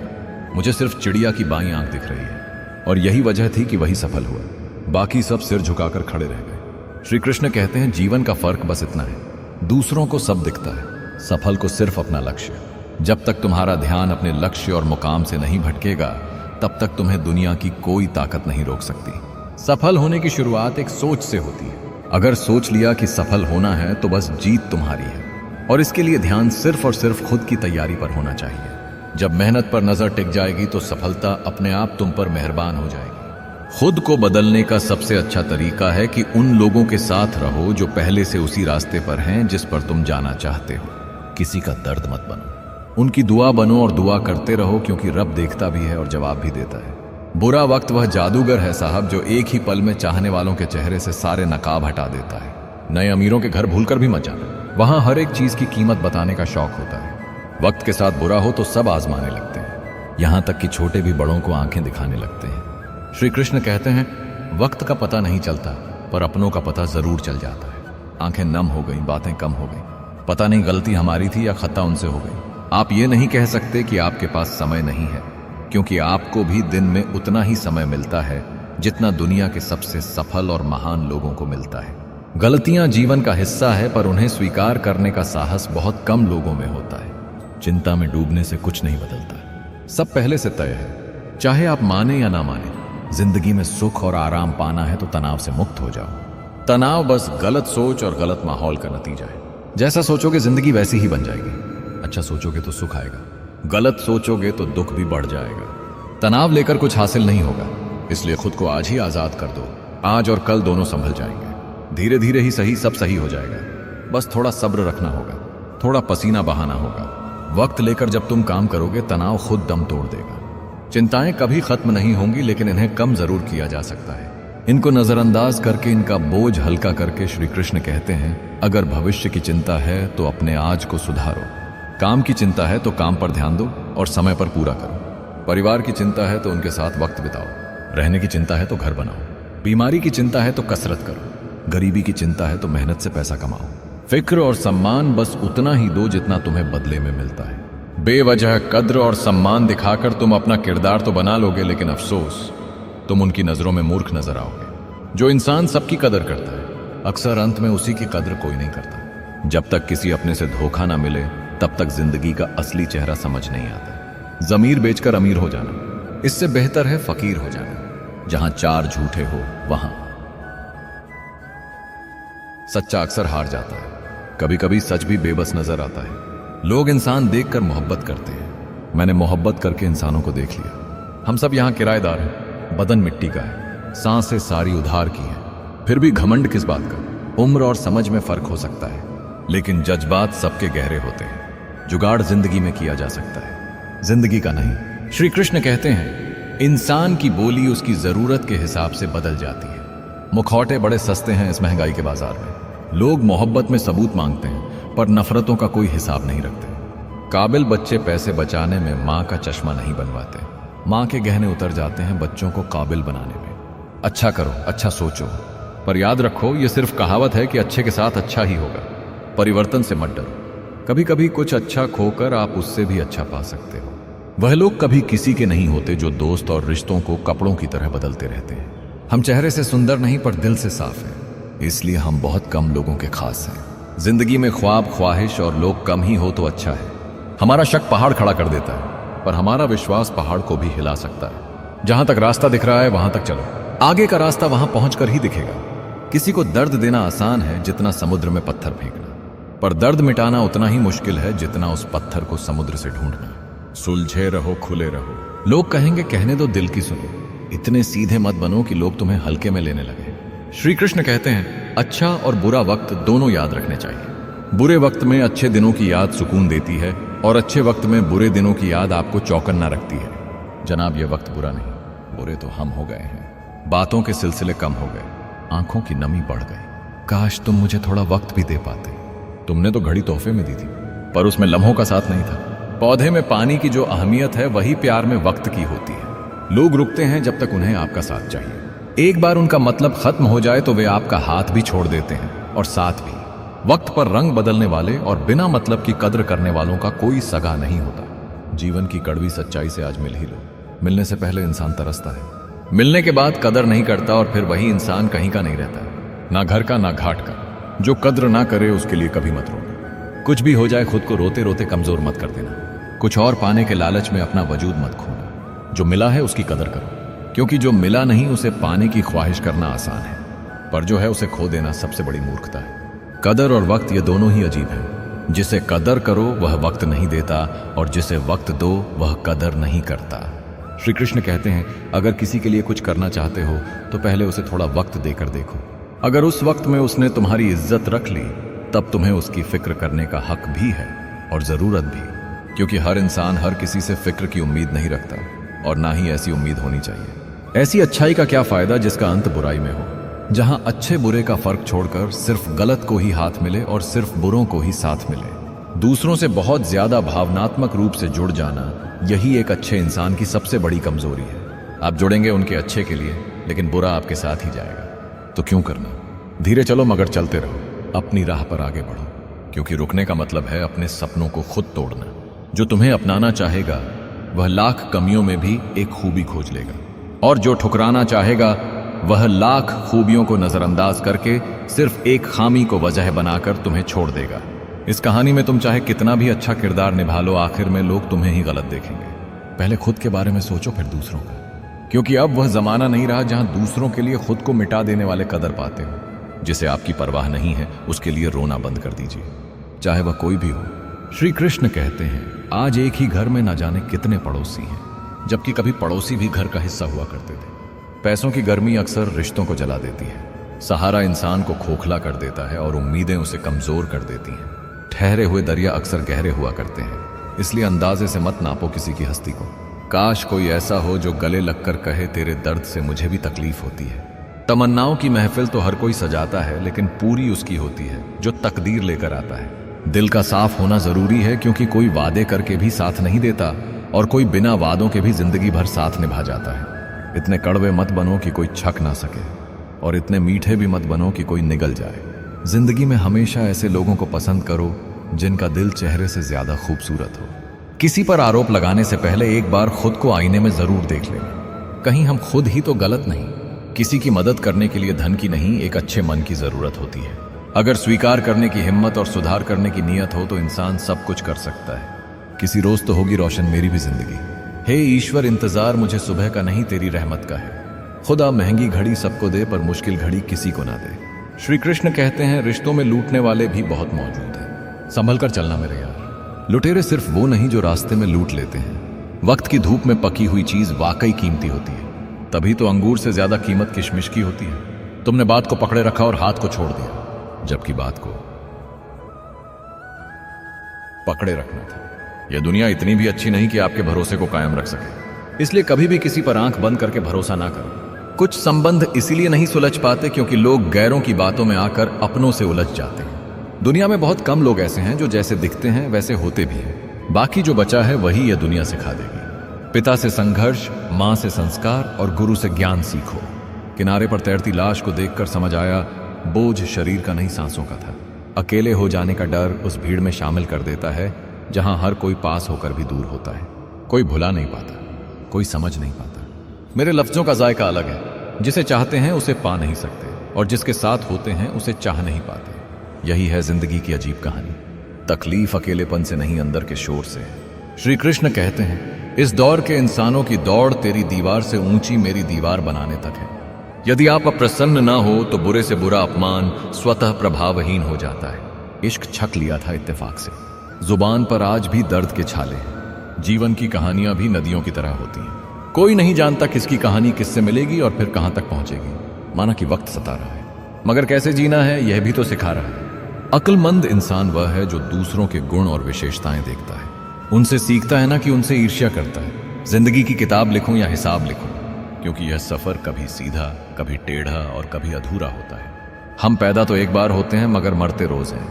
मुझे सिर्फ चिड़िया की बाईं आंख दिख रही है। और यही वजह थी कि वही सफल हुआ। बाकी सब सिर झुकाकर खड़े रह गए। श्री कृष्ण कहते हैं, जीवन का फर्क बस इतना है, दूसरों को सब दिखता है, सफल को सिर्फ अपना लक्ष्य। जब तक तुम्हारा ध्यान अपने लक्ष्य और मुकाम से नहीं भटकेगा, तब तक तुम्हें दुनिया की कोई ताकत नहीं रोक सकती। सफल होने की शुरुआत एक सोच से होती है। अगर सोच लिया कि सफल होना है तो बस जीत तुम्हारी है, और इसके लिए ध्यान सिर्फ और सिर्फ खुद की तैयारी पर होना चाहिए। जब मेहनत पर नजर टिक जाएगी तो सफलता अपने आप तुम पर मेहरबान हो जाएगी। खुद को बदलने का सबसे अच्छा तरीका है कि उन लोगों के साथ रहो जो पहले से उसी रास्ते पर हैं जिस पर तुम जाना चाहते हो। किसी का दर्द मत बनो, उनकी दुआ बनो और दुआ करते रहो, क्योंकि रब देखता भी है और जवाब भी देता है। बुरा वक्त वह जादूगर है साहब जो एक ही पल में चाहने वालों के चेहरे से सारे नकाब हटा देता है। नए अमीरों के घर भूलकर भी मत जाना, वहां हर एक चीज की कीमत बताने का शौक होता है। वक्त के साथ बुरा हो तो सब आजमाने लगते हैं, यहां तक कि छोटे भी बड़ों को आंखें दिखाने लगते हैं। श्री कृष्ण कहते हैं, वक्त का पता नहीं चलता पर अपनों का पता जरूर चल जाता है। आंखें नम हो गई, बातें कम हो गई। पता नहीं गलती हमारी थी या खता उनसे हो गई। आप ये नहीं कह सकते कि आपके पास समय नहीं है, क्योंकि आपको भी दिन में उतना ही समय मिलता है जितना दुनिया के सबसे सफल और महान लोगों को मिलता है। गलतियां जीवन का हिस्सा है, पर उन्हें स्वीकार करने का साहस बहुत कम लोगों में होता है। चिंता में डूबने से कुछ नहीं बदलता, सब पहले से तय है। चाहे आप माने या ना माने, जिंदगी में सुख और आराम पाना है तो तनाव से मुक्त हो जाओ। तनाव बस गलत सोच और गलत माहौल का नतीजा है। जैसा सोचोगे जिंदगी वैसी ही बन जाएगी। अच्छा सोचोगे तो सुख आएगा, गलत सोचोगे तो दुख भी बढ़ जाएगा। तनाव लेकर कुछ हासिल नहीं होगा, इसलिए खुद को आज ही आजाद कर दो। आज और कल दोनों संभल जाएंगे। धीरे धीरे ही सही सब सही हो जाएगा। बस थोड़ा सब्र रखना होगा, थोड़ा पसीना बहाना होगा। वक्त लेकर जब तुम काम करोगे, तनाव खुद दम तोड़ देगा। चिंताएं कभी खत्म नहीं होंगी, लेकिन इन्हें कम जरूर किया जा सकता है। इनको नजरअंदाज करके, इनका बोझ हल्का करके श्री कृष्ण कहते हैं, अगर भविष्य की चिंता है तो अपने आज को सुधारो। काम की चिंता है तो काम पर ध्यान दो और समय पर पूरा करो। परिवार की चिंता है तो उनके साथ वक्त बिताओ। रहने की चिंता है तो घर बनाओ। बीमारी की चिंता है तो कसरत करो। गरीबी की चिंता है तो मेहनत से पैसा कमाओ। फिक्र और सम्मान बस उतना ही दो जितना तुम्हें बदले में मिलता है। बेवजह कद्र और सम्मान दिखाकर तुम अपना किरदार तो बना लोगे, लेकिन अफसोस, तुम उनकी नजरों में मूर्ख नजर आओगे। जो इंसान सबकी कदर करता है, अक्सर अंत में उसी की कद्र कोई नहीं करता। जब तक किसी अपने से धोखा ना मिले, तब तक जिंदगी का असली चेहरा समझ नहीं आता। जमीर बेचकर अमीर हो जाना, इससे बेहतर है फकीर हो जाना। जहां चार झूठे हो, वहां सच्चा अक्सर हार जाता है। कभी कभी सच भी बेबस नजर आता है। लोग इंसान देखकर मोहब्बत करते हैं। मैंने मोहब्बत करके इंसानों को देख लिया। हम सब यहां किराएदार हैं। बदन मिट्टी का है, सांसें सारी उधार की है। फिर भी घमंड किस बात का? उम्र और समझ में फर्क हो सकता है, लेकिन जज्बात सबके गहरे होते हैं। जुगाड़ जिंदगी में किया जा सकता है, जिंदगी का नहीं। श्री कृष्ण कहते हैं, इंसान की बोली उसकी जरूरत के हिसाब से बदल जाती है। मुखौटे बड़े सस्ते हैं इस महंगाई के बाजार में। लोग मोहब्बत में सबूत मांगते हैं, पर नफरतों का कोई हिसाब नहीं रखते। काबिल बच्चे पैसे बचाने में माँ का चश्मा नहीं बनवाते। माँ के गहने उतर जाते हैं बच्चों को काबिल बनाने में। अच्छा करो, अच्छा सोचो, पर याद रखो, ये सिर्फ कहावत है कि अच्छे के साथ अच्छा ही होगा। परिवर्तन से मत डरो। कभी कभी कुछ अच्छा खोकर आप उससे भी अच्छा पा सकते हो। वह लोग कभी किसी के नहीं होते जो दोस्त और रिश्तों को कपड़ों की तरह बदलते रहते हैं। हम चेहरे से सुंदर नहीं, पर दिल से साफ हैं, इसलिए हम बहुत कम लोगों के खास हैं। जिंदगी में ख्वाब, ख्वाहिश और लोग कम ही हो तो अच्छा है। हमारा शक पहाड़ खड़ा कर देता है, पर हमारा विश्वास पहाड़ को भी हिला सकता है। जहां तक रास्ता दिख रहा है वहां तक चलो, आगे का रास्ता वहां पहुंचकर ही दिखेगा। किसी को दर्द देना आसान है जितना समुद्र में पत्थर फेंकना, पर दर्द मिटाना उतना ही मुश्किल है जितना उस पत्थर को समुद्र से ढूंढना। सुलझे रहो, खुले रहो। लोग कहेंगे कहने दो, दिल की सुनो। इतने सीधे मत बनो कि लोग तुम्हें हल्के में लेने लगे। श्री कृष्ण कहते हैं, अच्छा और बुरा वक्त दोनों याद रखने चाहिए। बुरे वक्त में अच्छे दिनों की याद सुकून देती है, और अच्छे वक्त में बुरे दिनों की याद आपको चौकन्ना रखती है। जनाब, यह वक्त बुरा नहीं, बुरे तो हम हो गए हैं। बातों के सिलसिले कम हो गए, आंखों की नमी बढ़ गई। काश तुम मुझे थोड़ा वक्त भी दे पाते। तुमने तो घड़ी तोहफे में दी थी, पर उसमें लम्हों का साथ नहीं था। पौधे में पानी की जो अहमियत है, वही प्यार में वक्त की होती है। लोग रुकते हैं जब तक उन्हें आपका साथ चाहिए। एक बार उनका मतलब खत्म हो जाए तो वे आपका हाथ भी छोड़ देते हैं, और साथ भी। वक्त पर रंग बदलने वाले और बिना मतलब की कद्र करने वालों का कोई सगा नहीं होता। जीवन की कड़वी सच्चाई से आज मिल ही लो। मिलने से पहले इंसान तरसता है, मिलने के बाद कदर नहीं करता, और फिर वही इंसान कहीं का नहीं रहता, ना घर का ना घाट का। जो कद्र ना करे उसके लिए कभी मत रोना। कुछ भी हो जाए, खुद को रोते रोते कमजोर मत कर देना। कुछ और पाने के लालच में अपना वजूद मत खोना। जो मिला है उसकी कदर करो, क्योंकि जो मिला नहीं उसे पाने की ख्वाहिश करना आसान है, पर जो है उसे खो देना सबसे बड़ी मूर्खता है। कदर और वक्त ये दोनों ही अजीब हैं। जिसे कदर करो वह वक्त नहीं देता, और जिसे वक्त दो वह कदर नहीं करता। श्री कृष्ण कहते हैं, अगर किसी के लिए कुछ करना चाहते हो तो पहले उसे थोड़ा वक्त देकर देखो। अगर उस वक्त में उसने तुम्हारी इज्जत रख ली, तब तुम्हें उसकी फिक्र करने का हक भी है, और जरूरत भी, क्योंकि हर इंसान हर किसी से फिक्र की उम्मीद नहीं रखता, और ना ही ऐसी उम्मीद होनी चाहिए। ऐसी अच्छाई का क्या फायदा जिसका अंत बुराई में हो। जहां अच्छे बुरे का फर्क छोड़कर सिर्फ गलत को ही हाथ मिले और सिर्फ बुरों को ही साथ मिले। दूसरों से बहुत ज्यादा भावनात्मक रूप से जुड़ जाना, यही एक अच्छे इंसान की सबसे बड़ी कमजोरी है। आप जुड़ेंगे उनके अच्छे के लिए, लेकिन बुरा आपके साथ ही जाएगा। तो क्यों करना? धीरे चलो मगर चलते रहो। अपनी राह पर आगे बढ़ो, क्योंकि रुकने का मतलब है अपने सपनों को खुद तोड़ना। जो तुम्हें अपनाना चाहेगा वह लाख कमियों में भी एक खूबी खोज लेगा, और जो ठुकराना चाहेगा वह लाख खूबियों को नजरअंदाज करके सिर्फ एक खामी को वजह बनाकर तुम्हें छोड़ देगा। इस कहानी में तुम चाहे कितना भी अच्छा किरदार निभा लो, आखिर में लोग तुम्हें ही गलत देखेंगे। पहले खुद के बारे में सोचो, फिर दूसरों का, क्योंकि अब वह जमाना नहीं रहा जहां दूसरों के लिए खुद को मिटा देने वाले कदर पाते हो। जिसे आपकी परवाह नहीं है उसके लिए रोना बंद कर दीजिए, चाहे वह कोई भी हो। श्री कृष्ण कहते हैं, आज एक ही घर में ना जाने कितने पड़ोसी हैं, जबकि कभी पड़ोसी भी घर का हिस्सा हुआ करते थे। पैसों की गर्मी अक्सर रिश्तों को जला देती है, सहारा इंसान को खोखला कर देता है और उम्मीदें उसे कमजोर कर देती हैं। ठहरे हुए दरिया अक्सर गहरे हुआ करते हैं, इसलिए अंदाजे से मत नापो किसी की हस्ती को। काश कोई ऐसा हो जो गले लगकर कहे, तेरे दर्द से मुझे भी तकलीफ होती है। तमन्नाओं की महफिल तो हर कोई सजाता है, लेकिन पूरी उसकी होती है जो तकदीर लेकर आता है। दिल का साफ होना जरूरी है, क्योंकि कोई वादे करके भी साथ नहीं देता और कोई बिना वादों के भी जिंदगी भर साथ निभा जाता है। इतने कड़वे मत बनो कि कोई छक ना सके, और इतने मीठे भी मत बनो कि कोई निगल जाए। जिंदगी में हमेशा ऐसे लोगों को पसंद करो जिनका दिल चेहरे से ज्यादा खूबसूरत हो। किसी पर आरोप लगाने से पहले एक बार खुद को आईने में जरूर देख लें, कहीं हम खुद ही तो गलत नहीं। किसी की मदद करने के लिए धन की नहीं, एक अच्छे मन की जरूरत होती है। अगर स्वीकार करने की हिम्मत और सुधार करने की नीयत हो तो इंसान सब कुछ कर सकता है। किसी रोज तो होगी रोशन मेरी भी जिंदगी। हे ईश्वर, इंतजार मुझे सुबह का नहीं तेरी रहमत का है। खुदा महंगी घड़ी सबको दे, पर मुश्किल घड़ी किसी को ना दे। श्री कृष्ण कहते हैं, रिश्तों में लूटने वाले भी बहुत मौजूद हैं, संभल कर चलना मेरे यार। लुटेरे सिर्फ वो नहीं जो रास्ते में लूट लेते हैं। वक्त की धूप में पकी हुई चीज वाकई कीमती होती है, तभी तो अंगूर से ज्यादा कीमत किशमिश की होती है। तुमने बात को पकड़े रखा और हाथ को छोड़ दिया, जबकि बात को पकड़े रखना था। यह दुनिया इतनी भी अच्छी नहीं कि आपके भरोसे को कायम रख सके, इसलिए कभी भी किसी पर आंख बंद करके भरोसा ना करो। कुछ संबंध इसीलिए नहीं सुलझ पाते क्योंकि लोग गैरों की बातों में आकर अपनों से उलझ जाते हैं। दुनिया में बहुत कम लोग ऐसे हैं जो जैसे दिखते हैं वैसे होते भी हैं। बाकी जो बचा है वही यह दुनिया सिखा देगी। पिता से संघर्ष, मां से संस्कार और गुरु से ज्ञान सीखो। किनारे पर तैरती लाश को देखकर समझ आया, बोझ शरीर का नहीं सांसों का था। अकेले हो जाने का डर उस भीड़ में शामिल कर देता है जहां हर कोई पास होकर भी दूर होता है। कोई भुला नहीं पाता, कोई समझ नहीं पाता। मेरे लफ्जों का जायका अलग है। जिसे चाहते हैं उसे पा नहीं सकते, और जिसके साथ होते हैं उसे चाह नहीं पाते। यही है जिंदगी की अजीब कहानी। तकलीफ अकेलेपन से नहीं, अंदर के शोर से है। श्री कृष्ण कहते हैं, इस दौर के इंसानों की दौड़ तेरी दीवार से ऊंची मेरी दीवार बनाने तक है। यदि आप अप्रसन्न ना हो तो बुरे से बुरा अपमान स्वतः प्रभावहीन हो जाता है। इश्क छक लिया था इत्तेफाक से। जुबान पर आज भी दर्द के छाले हैं। जीवन की कहानियां भी नदियों की तरह होती हैं। कोई नहीं जानता किसकी कहानी किससे मिलेगी और फिर कहां तक पहुंचेगी। माना कि वक्त सता रहा है, मगर कैसे जीना है यह भी तो सिखा रहा है। अक्लमंद इंसान वह है जो दूसरों के गुण और विशेषताएं देखता है, उनसे सीखता है ना कि उनसे ईर्ष्या करता है। जिंदगी की किताब लिखूं या हिसाब लिखूं, क्योंकि यह सफर कभी सीधा, कभी टेढ़ा और कभी अधूरा होता है। हम पैदा तो एक बार होते हैं मगर मरते रोज हैं।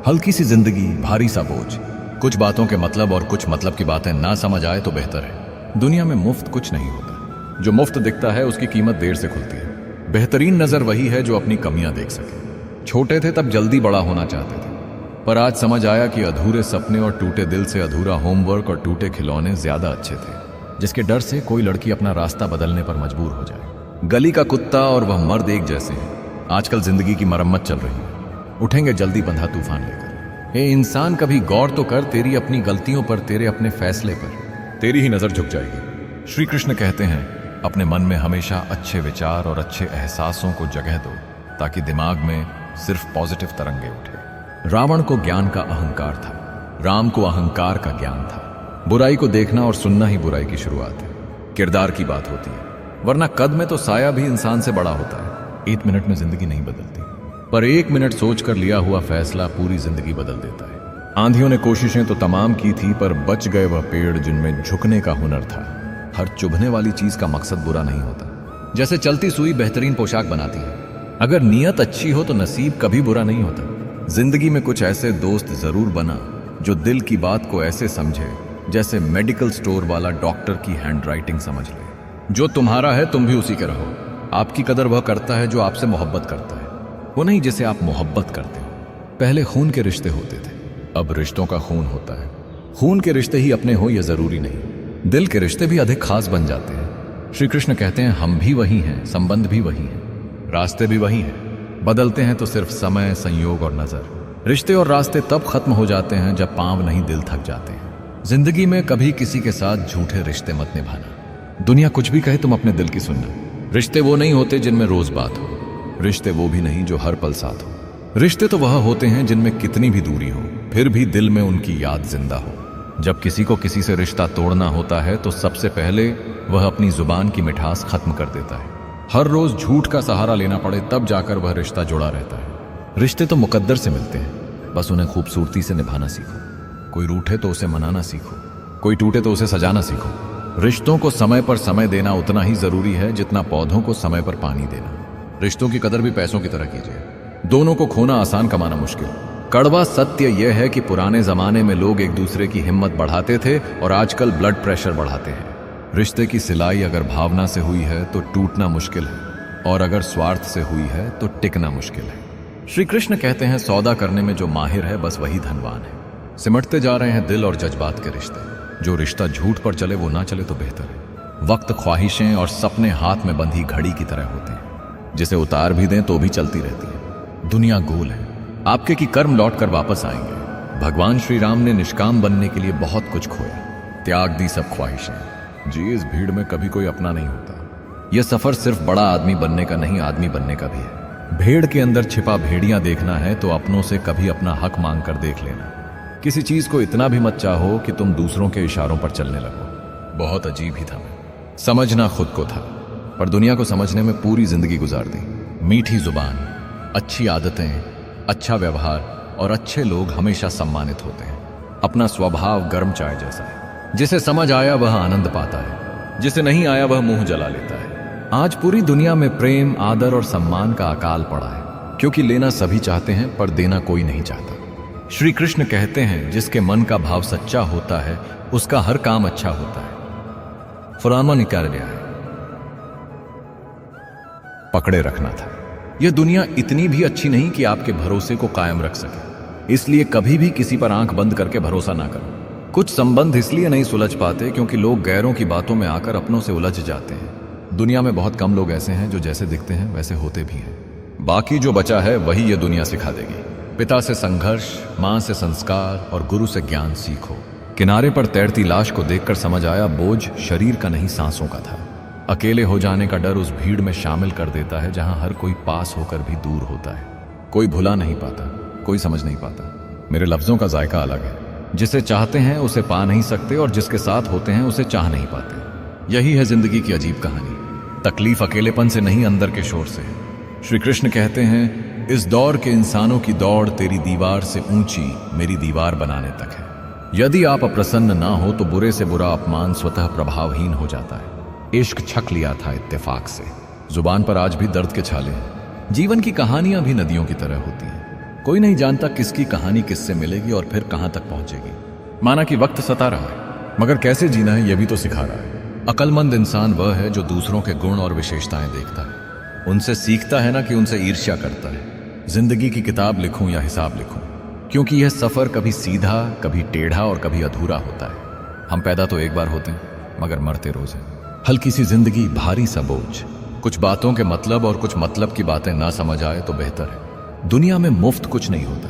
हल्की सी जिंदगी, भारी सा बोझ। कुछ बातों के मतलब और कुछ मतलब की बातें ना समझ आए तो बेहतर है। दुनिया में मुफ्त कुछ नहीं होता। जो मुफ्त दिखता है उसकी कीमत देर से खुलती है। बेहतरीन नजर वही है जो अपनी कमियां देख सके। छोटे थे तब जल्दी बड़ा होना चाहते थे, पर आज समझ आया कि अधूरे सपने और टूटे दिल से अधूरा होमवर्क और टूटे खिलौने ज्यादा अच्छे थे, जिसके डर से कोई लड़की अपना रास्ता बदलने पर मजबूर हो जाए। गली का कुत्ता और वह मर्द एक जैसे हैं। आजकल जिंदगी की मरम्मत चल रही है, उठेंगे जल्दी बंधा तूफान लेकर। हे इंसान, कभी गौर तो कर, तेरी अपनी गलतियों पर, तेरे अपने फैसले पर तेरी ही नजर झुक जाएगी। श्री कृष्ण कहते हैं, अपने मन में हमेशा अच्छे विचार और अच्छे एहसासों को जगह दो, ताकि दिमाग में सिर्फ पॉजिटिव तरंगे उठे। रावण को ज्ञान का अहंकार था, राम को अहंकार का ज्ञान था। बुराई को देखना और सुनना ही बुराई की शुरुआत है। किरदार की बात होती है, वरना कद में तो साया भी इंसान से बड़ा होता है। 1 मिनट में जिंदगी नहीं बदलती, पर 1 मिनट सोचकर लिया हुआ फैसला पूरी जिंदगी बदल देता है। आंधियों ने कोशिशें तो तमाम की थी, पर बच गए वह पेड़ जिनमें झुकने का हुनर था। हर चुभने वाली चीज का मकसद बुरा नहीं होता। जैसे चलती सुई बेहतरीन पोशाक बनाती है, अगर नीयत अच्छी हो तो नसीब कभी बुरा नहीं होता। जिंदगी में कुछ ऐसे दोस्त जरूर बना जो दिल की बात को ऐसे समझे जैसे मेडिकल स्टोर वाला डॉक्टर की हैंडराइटिंग समझ ले। जो तुम्हारा है तुम भी उसी के रहो। आपकी कदर वह करता है जो आपसे मोहब्बत करता है, वो नहीं जिसे आप मोहब्बत करते हो। पहले खून के रिश्ते होते थे, अब रिश्तों का खून होता है। खून के रिश्ते ही अपने हो यह जरूरी नहीं, दिल के रिश्ते भी अधिक खास बन जाते हैं। श्री कृष्ण कहते हैं हम भी वही हैं, संबंध भी वही हैं, रास्ते भी वही हैं, बदलते हैं तो सिर्फ समय, संयोग और नजर। रिश्ते और रास्ते तब खत्म हो जाते हैं जब पांव नहीं दिल थक जाते हैं। जिंदगी में कभी किसी के साथ झूठे रिश्ते मत निभाना। दुनिया कुछ भी कहे तुम अपने दिल की सुनना। रिश्ते वो नहीं होते जिनमें रोज बात हो, रिश्ते वो भी नहीं जो हर पल साथ हो। रिश्ते तो वह होते हैं जिनमें कितनी भी दूरी हो फिर भी दिल में उनकी याद जिंदा हो। जब किसी को किसी से रिश्ता तोड़ना होता है तो सबसे पहले वह अपनी जुबान की मिठास खत्म कर देता है। हर रोज झूठ का सहारा लेना पड़े तब जाकर वह रिश्ता जुड़ा रहता है। रिश्ते तो मुकद्दर से मिलते हैं, बस उन्हें खूबसूरती से निभाना सीखो। कोई रूठे तो उसे मनाना सीखो, कोई टूटे तो उसे सजाना सीखो। रिश्तों को समय पर समय देना उतना ही जरूरी है जितना पौधों को समय पर पानी देना। रिश्तों की कदर भी पैसों की तरह कीजिए, दोनों को खोना आसान, कमाना मुश्किल। कड़वा सत्य यह है कि पुराने जमाने में लोग एक दूसरे की हिम्मत बढ़ाते थे और आजकल ब्लड प्रेशर बढ़ाते हैं। रिश्ते की सिलाई अगर भावना से हुई है तो टूटना मुश्किल है, और अगर स्वार्थ से हुई है तो टिकना मुश्किल है। श्री कृष्ण कहते हैं सौदा करने में जो माहिर है बस वही धनवान है। सिमटते जा रहे हैं दिल और जज्बात के रिश्ते। जो रिश्ता झूठ पर चले वो ना चले तो बेहतर है। वक्त, ख्वाहिशें और सपने हाथ में बंधी घड़ी की तरह होते हैं, जिसे उतार भी दें तो भी चलती रहती है। दुनिया गोल है, आपके की कर्म लौट कर वापस आएंगे। भगवान श्री राम ने निष्काम बनने के लिए बहुत कुछ खोया, त्याग दी सब ख्वाहिशें। जी, इस भीड़ में कभी कोई अपना नहीं होता। यह सफर सिर्फ बड़ा आदमी बनने का नहीं, आदमी बनने का भी है। भेड़ के अंदर छिपा भेड़ियां देखना है तो अपनों से कभी अपना हक मांग कर देख लेना। किसी चीज को इतना भी मत चाहो कि तुम दूसरों के इशारों पर चलने लगो। बहुत अजीब ही था मैं, समझना खुद को था, पर दुनिया को समझने में पूरी जिंदगी गुजार दी। मीठी जुबान, अच्छी आदतें, अच्छा व्यवहार और अच्छे लोग हमेशा सम्मानित होते हैं। अपना स्वभाव गर्म चाय जैसा है, जिसे समझ आया वह आनंद पाता है, जिसे नहीं आया वह मुंह जला लेता है। आज पूरी दुनिया में प्रेम, आदर और सम्मान का अकाल पड़ा है, क्योंकि लेना सभी चाहते हैं पर देना कोई नहीं चाहता। श्री कृष्ण कहते हैं जिसके मन का भाव सच्चा होता है उसका हर काम अच्छा होता है। फुरामा निकाल लिया है, पकड़े रखना था। यह दुनिया इतनी भी अच्छी नहीं कि आपके भरोसे को कायम रख सके, इसलिए कभी भी किसी पर आंख बंद करके भरोसा ना करो। कुछ संबंध इसलिए नहीं सुलझ पाते क्योंकि लोग गैरों की बातों में आकर अपनों से उलझ जाते हैं। दुनिया में बहुत कम लोग ऐसे हैं जो जैसे दिखते हैं वैसे होते भी हैं। बाकी जो बचा है वही ये दुनिया सिखा देगी। पिता से संघर्ष, मां से संस्कार और गुरु से ज्ञान सीखो। किनारे पर तैरती लाश को देखकर समझ आया बोझ शरीर का नहीं सांसों का था। अकेले हो जाने का डर उस भीड़ में शामिल कर देता है जहां हर कोई पास होकर भी दूर होता है। कोई भुला नहीं पाता, कोई समझ नहीं पाता। मेरे लफ्जों का जायका अलग है। जिसे चाहते हैं उसे पा नहीं सकते और जिसके साथ होते हैं उसे चाह नहीं पाते। यही है जिंदगी की अजीब कहानी। तकलीफ अकेलेपन से नहीं, अंदर के शोर से है। श्री कृष्ण कहते हैं इस दौर के इंसानों की दौड़ तेरी दीवार से ऊंची मेरी दीवार बनाने तक है। यदि आप अप्रसन्न ना हो तो बुरे से बुरा अपमान स्वतः प्रभावहीन हो जाता है। इश्क छक लिया था इत्तेफाक से। जुबान पर आज भी दर्द के छाले हैं। जीवन की कहानियां भी नदियों की तरह होती हैं। कोई नहीं जानता किसकी कहानी किससे मिलेगी और फिर कहां तक पहुंचेगी। माना कि वक्त सता रहा है, मगर कैसे जीना है यह भी तो सिखा रहा है। अक्लमंद इंसान वह है जो दूसरों के गुण और विशेषताएं देखता है, उनसे सीखता है ना कि उनसे ईर्ष्या करता है। जिंदगी की किताब लिखूं या हिसाब लिखूं, क्योंकि यह सफर कभी सीधा, कभी टेढ़ा और कभी अधूरा होता है। हम पैदा तो एक बार होते हैं मगर मरते रोज हैं। हल्की सी जिंदगी, भारी सा बोझ। कुछ बातों के मतलब और कुछ मतलब की बातें ना समझ आए तो बेहतर है। दुनिया में मुफ्त कुछ नहीं होता।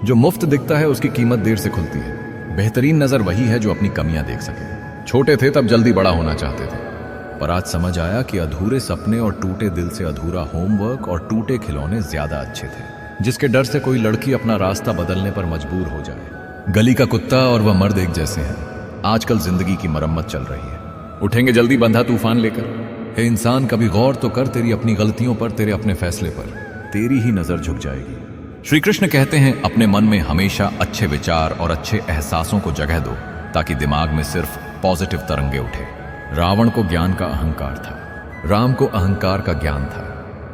जो मुफ्त दिखता है उसकी कीमत देर से खुलती है। बेहतरीन नजर वही है जो अपनी कमियां देख सके। छोटे थे तब जल्दी बड़ा होना चाहते थे, पर आज समझ आया कि अधूरे सपने और टूटे दिल से अधूरा होमवर्क और टूटे खिलौने ज्यादा अच्छे थे। जिसके डर से कोई लड़की अपना रास्ता बदलने पर मजबूर हो जाए। गली का कुत्ता और वह मर्द एक जैसे हैं। आजकल जिंदगी की मरम्मत चल रही है। उठेंगे जल्दी बंधा तूफान लेकर। हे इंसान, कभी गौर तो कर तेरी अपनी गलतियों पर, तेरे अपने फैसले पर। तेरी ही नजर झुक जाएगी। श्री कृष्ण कहते हैं अपने मन में हमेशा अच्छे विचार और अच्छे एहसासों को जगह दो, ताकि दिमाग में सिर्फ पॉजिटिव तरंगे उठे। रावण को ज्ञान का अहंकार था, राम को अहंकार का ज्ञान था।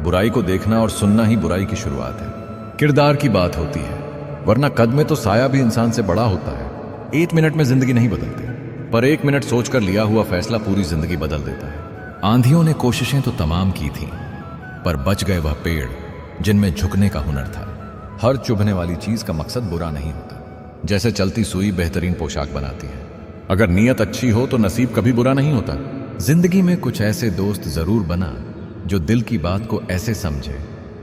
बुराई को देखना और सुनना ही बुराई की शुरुआत है। किरदार की बात होती है, वरना कद में तो साया भी इंसान से बड़ा होता है। 1 मिनट में जिंदगी नहीं बदलती, पर 1 मिनट सोचकर लिया हुआ फैसला पूरी जिंदगी बदल देता है। आंधियों ने कोशिशें तो तमाम की थीं, पर बच गए वह पेड़ जिनमें झुकने का हुनर था। हर चुभने वाली चीज का मकसद बुरा नहीं होता। जैसे चलती सुई बेहतरीन पोशाक बनाती है, अगर नीयत अच्छी हो तो नसीब कभी बुरा नहीं होता। जिंदगी में कुछ ऐसे दोस्त जरूर बना जो दिल की बात को ऐसे समझे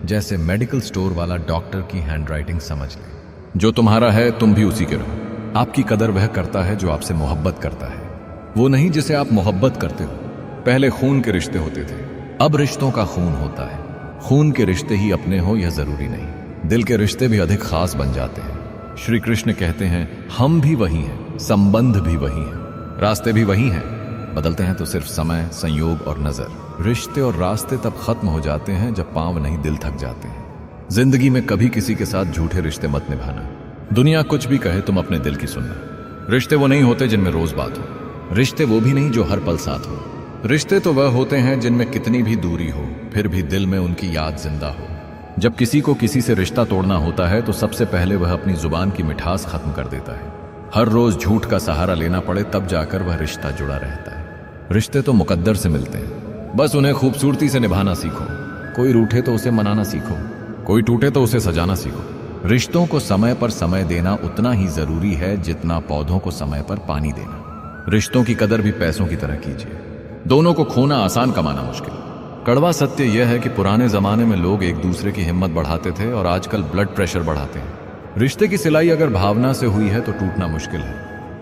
जैसे मेडिकल स्टोर वाला डॉक्टर की हैंडराइटिंग समझ ले। जो तुम्हारा है तुम भी उसी के रहो। आपकी कदर वह करता है जो आपसे मोहब्बत करता है, वो नहीं जिसे आप मोहब्बत करते हो। पहले खून के रिश्ते होते थे, अब रिश्तों का खून होता है। खून के रिश्ते ही अपने हो यह जरूरी नहीं, दिल के रिश्ते भी अधिक खास बन जाते हैं। श्री कृष्ण कहते हैं हम भी वही हैं, संबंध भी वही हैं, रास्ते भी वही हैं, बदलते हैं तो सिर्फ समय, संयोग और नजर। रिश्ते और रास्ते तब खत्म हो जाते हैं जब पांव नहीं दिल थक जाते हैं। जिंदगी में कभी किसी के साथ झूठे रिश्ते मत निभाना। दुनिया कुछ भी कहे तुम अपने दिल की सुनना। रिश्ते वो नहीं होते जिनमें रोज बात हो, रिश्ते वो भी नहीं जो हर पल साथ हो। रिश्ते तो वह होते हैं जिनमें कितनी भी दूरी हो फिर भी दिल में उनकी याद जिंदा हो। जब किसी को किसी से रिश्ता तोड़ना होता है तो सबसे पहले वह अपनी जुबान की मिठास खत्म कर देता है। हर रोज झूठ का सहारा लेना पड़े तब जाकर वह रिश्ता जुड़ा रहता है। रिश्ते तो मुकद्दर से मिलते हैं, बस उन्हें खूबसूरती से निभाना सीखो। कोई रूठे तो उसे मनाना सीखो, कोई टूटे तो उसे सजाना सीखो। रिश्तों को समय पर समय देना उतना ही जरूरी है जितना पौधों को समय पर पानी देना। रिश्तों की कदर भी पैसों की तरह कीजिए, दोनों को खोना आसान, कमाना मुश्किल। कड़वा सत्य यह है कि पुराने जमाने में लोग एक दूसरे की हिम्मत बढ़ाते थे और आजकल ब्लड प्रेशर बढ़ाते हैं। रिश्ते की सिलाई अगर भावना से हुई है तो टूटना मुश्किल है,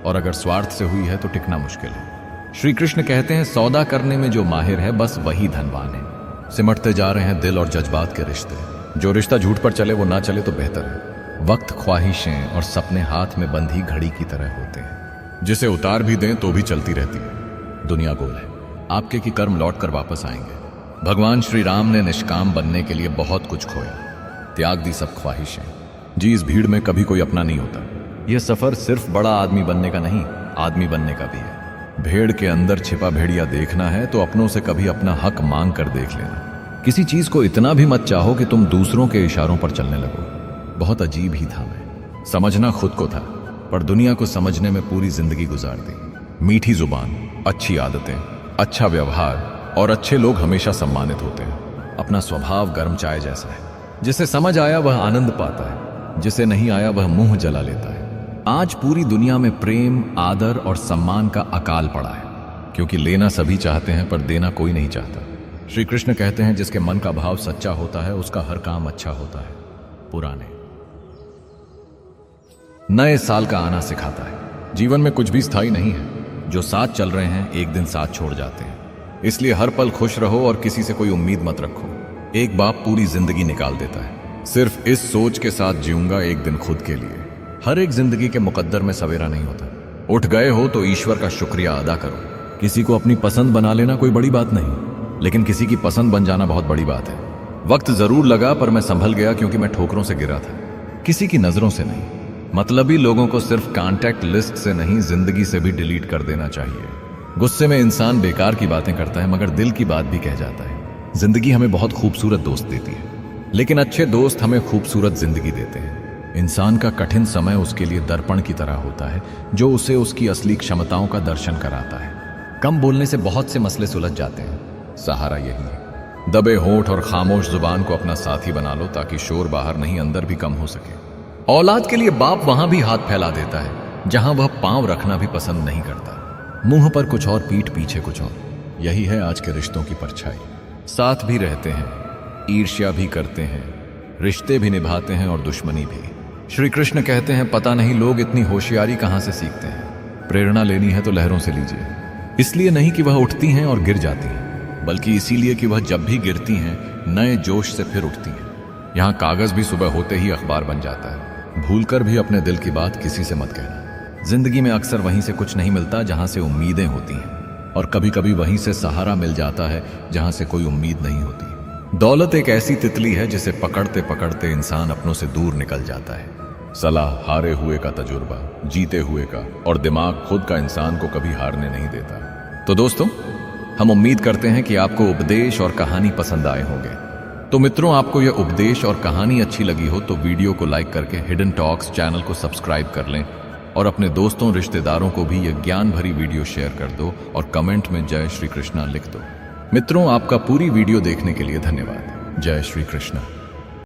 और अगर स्वार्थ से हुई है तो टिकना मुश्किल है। श्री कृष्ण कहते हैं सौदा करने में जो माहिर है बस वही धनवान है। सिमटते जा रहे हैं दिल और जज्बात के रिश्ते। जो रिश्ता झूठ पर चले वो ना चले तो बेहतर है। वक्त, ख्वाहिशें और सपने हाथ में बंधी घड़ी की तरह होते हैं, जिसे उतार भी दें तो भी चलती रहती है। दुनिया गोल है, आपके की कर्म लौट कर वापस आएंगे। भगवान श्री राम ने निष्काम बनने के लिए बहुत कुछ खोया, त्याग दी सब ख्वाहिशें। जी, इस भीड़ में कभी कोई अपना नहीं होता। यह सफर सिर्फ बड़ा आदमी बनने का नहीं, आदमी बनने का भी है। भेड़ के अंदर छिपा भेड़िया देखना है तो अपनों से कभी अपना हक मांग कर देख लेना। किसी चीज को इतना भी मत चाहो कि तुम दूसरों के इशारों पर चलने लगो। बहुत अजीब ही था मैं, समझना खुद को था, पर दुनिया को समझने में पूरी जिंदगी गुजार दी। मीठी जुबान, अच्छी आदतें, अच्छा व्यवहार और अच्छे लोग हमेशा सम्मानित होते हैं। अपना स्वभाव गर्म चाय जैसा है, जिसे समझ आया वह आनंद पाता है, जिसे नहीं आया वह मुंह जला लेता है। आज पूरी दुनिया में प्रेम, आदर और सम्मान का अकाल पड़ा है, क्योंकि लेना सभी चाहते हैं पर देना कोई नहीं चाहता। श्री कृष्ण कहते हैं जिसके मन का भाव सच्चा होता है उसका हर काम अच्छा होता है। पुराने नए साल का आना सिखाता है। जीवन में कुछ भी स्थायी नहीं है, जो साथ चल रहे हैं एक दिन साथ छोड़ जाते हैं। इसलिए हर पल खुश रहो और किसी से कोई उम्मीद मत रखो। एक बाप पूरी जिंदगी निकाल देता है। सिर्फ इस सोच के साथ जीऊंगा एक दिन खुद के लिए। हर एक जिंदगी के मुकद्दर में सवेरा नहीं होता। उठ गए हो तो ईश्वर का शुक्रिया अदा करो। किसी को अपनी पसंद बना लेना कोई बड़ी बात नहीं, लेकिन किसी की पसंद बन जाना बहुत बड़ी बात है। वक्त जरूर लगा पर मैं संभल गया, क्योंकि मैं ठोकरों से गिरा था, किसी की नजरों से नहीं। मतलबी लोगों को सिर्फ कांटेक्ट लिस्ट से नहीं, जिंदगी से भी डिलीट कर देना चाहिए। गुस्से में इंसान बेकार की बातें करता है मगर दिल की बात भी कह जाता है। जिंदगी हमें बहुत खूबसूरत दोस्त देती है, लेकिन अच्छे दोस्त हमें खूबसूरत जिंदगी देते हैं। इंसान का कठिन समय उसके लिए दर्पण की तरह होता है, जो उसे उसकी असली क्षमताओं का दर्शन कराता है। कम बोलने से बहुत से मसले सुलझ जाते हैं। सहारा यही है। दबे होंठ और खामोश जुबान को अपना साथी बना लो, ताकि शोर बाहर नहीं अंदर भी कम हो सके। औलाद के लिए बाप वहां भी हाथ फैला देता है जहां वह पांव रखना भी पसंद नहीं करता। मुंह पर कुछ और, पीठ पीछे कुछ और। यही है आज के रिश्तों की परछाई। साथ भी रहते हैं, ईर्ष्या भी करते हैं, रिश्ते भी निभाते हैं और दुश्मनी भी। श्री कृष्ण कहते हैं पता नहीं लोग इतनी होशियारी कहां से सीखते हैं। प्रेरणा लेनी है तो लहरों से लीजिए। इसलिए नहीं कि वह उठती हैं और गिर जाती हैं, बल्कि इसीलिए कि वह जब भी गिरती हैं नए जोश से फिर उठती हैं। यहां कागज भी सुबह होते ही अखबार बन जाता है। भूलकर भी अपने दिल की बात किसी से मत कहना। जिंदगी में अक्सर वहीं से कुछ नहीं मिलता जहां से उम्मीदें होती हैं, और कभी कभी वहीं से सहारा मिल जाता है जहां से कोई उम्मीद नहीं होती। दौलत एक ऐसी तितली है जिसे पकड़ते पकड़ते इंसान अपनों से दूर निकल जाता है। सलाह हारे हुए का तजुर्बा, जीते हुए का, और दिमाग खुद का इंसान को कभी हारने नहीं देता। तो दोस्तों, हम उम्मीद करते हैं कि आपको उपदेश और कहानी पसंद आए होंगे। तो मित्रों, आपको यह उपदेश और कहानी अच्छी लगी हो तो वीडियो को लाइक करके हिडन टॉक्स चैनल को सब्सक्राइब कर लें, और अपने दोस्तों रिश्तेदारों को भी यह ज्ञान भरी वीडियो शेयर कर दो और कमेंट में जय श्री कृष्णा लिख दो। मित्रों, आपका पूरी वीडियो देखने के लिए धन्यवाद। जय श्री कृष्णा।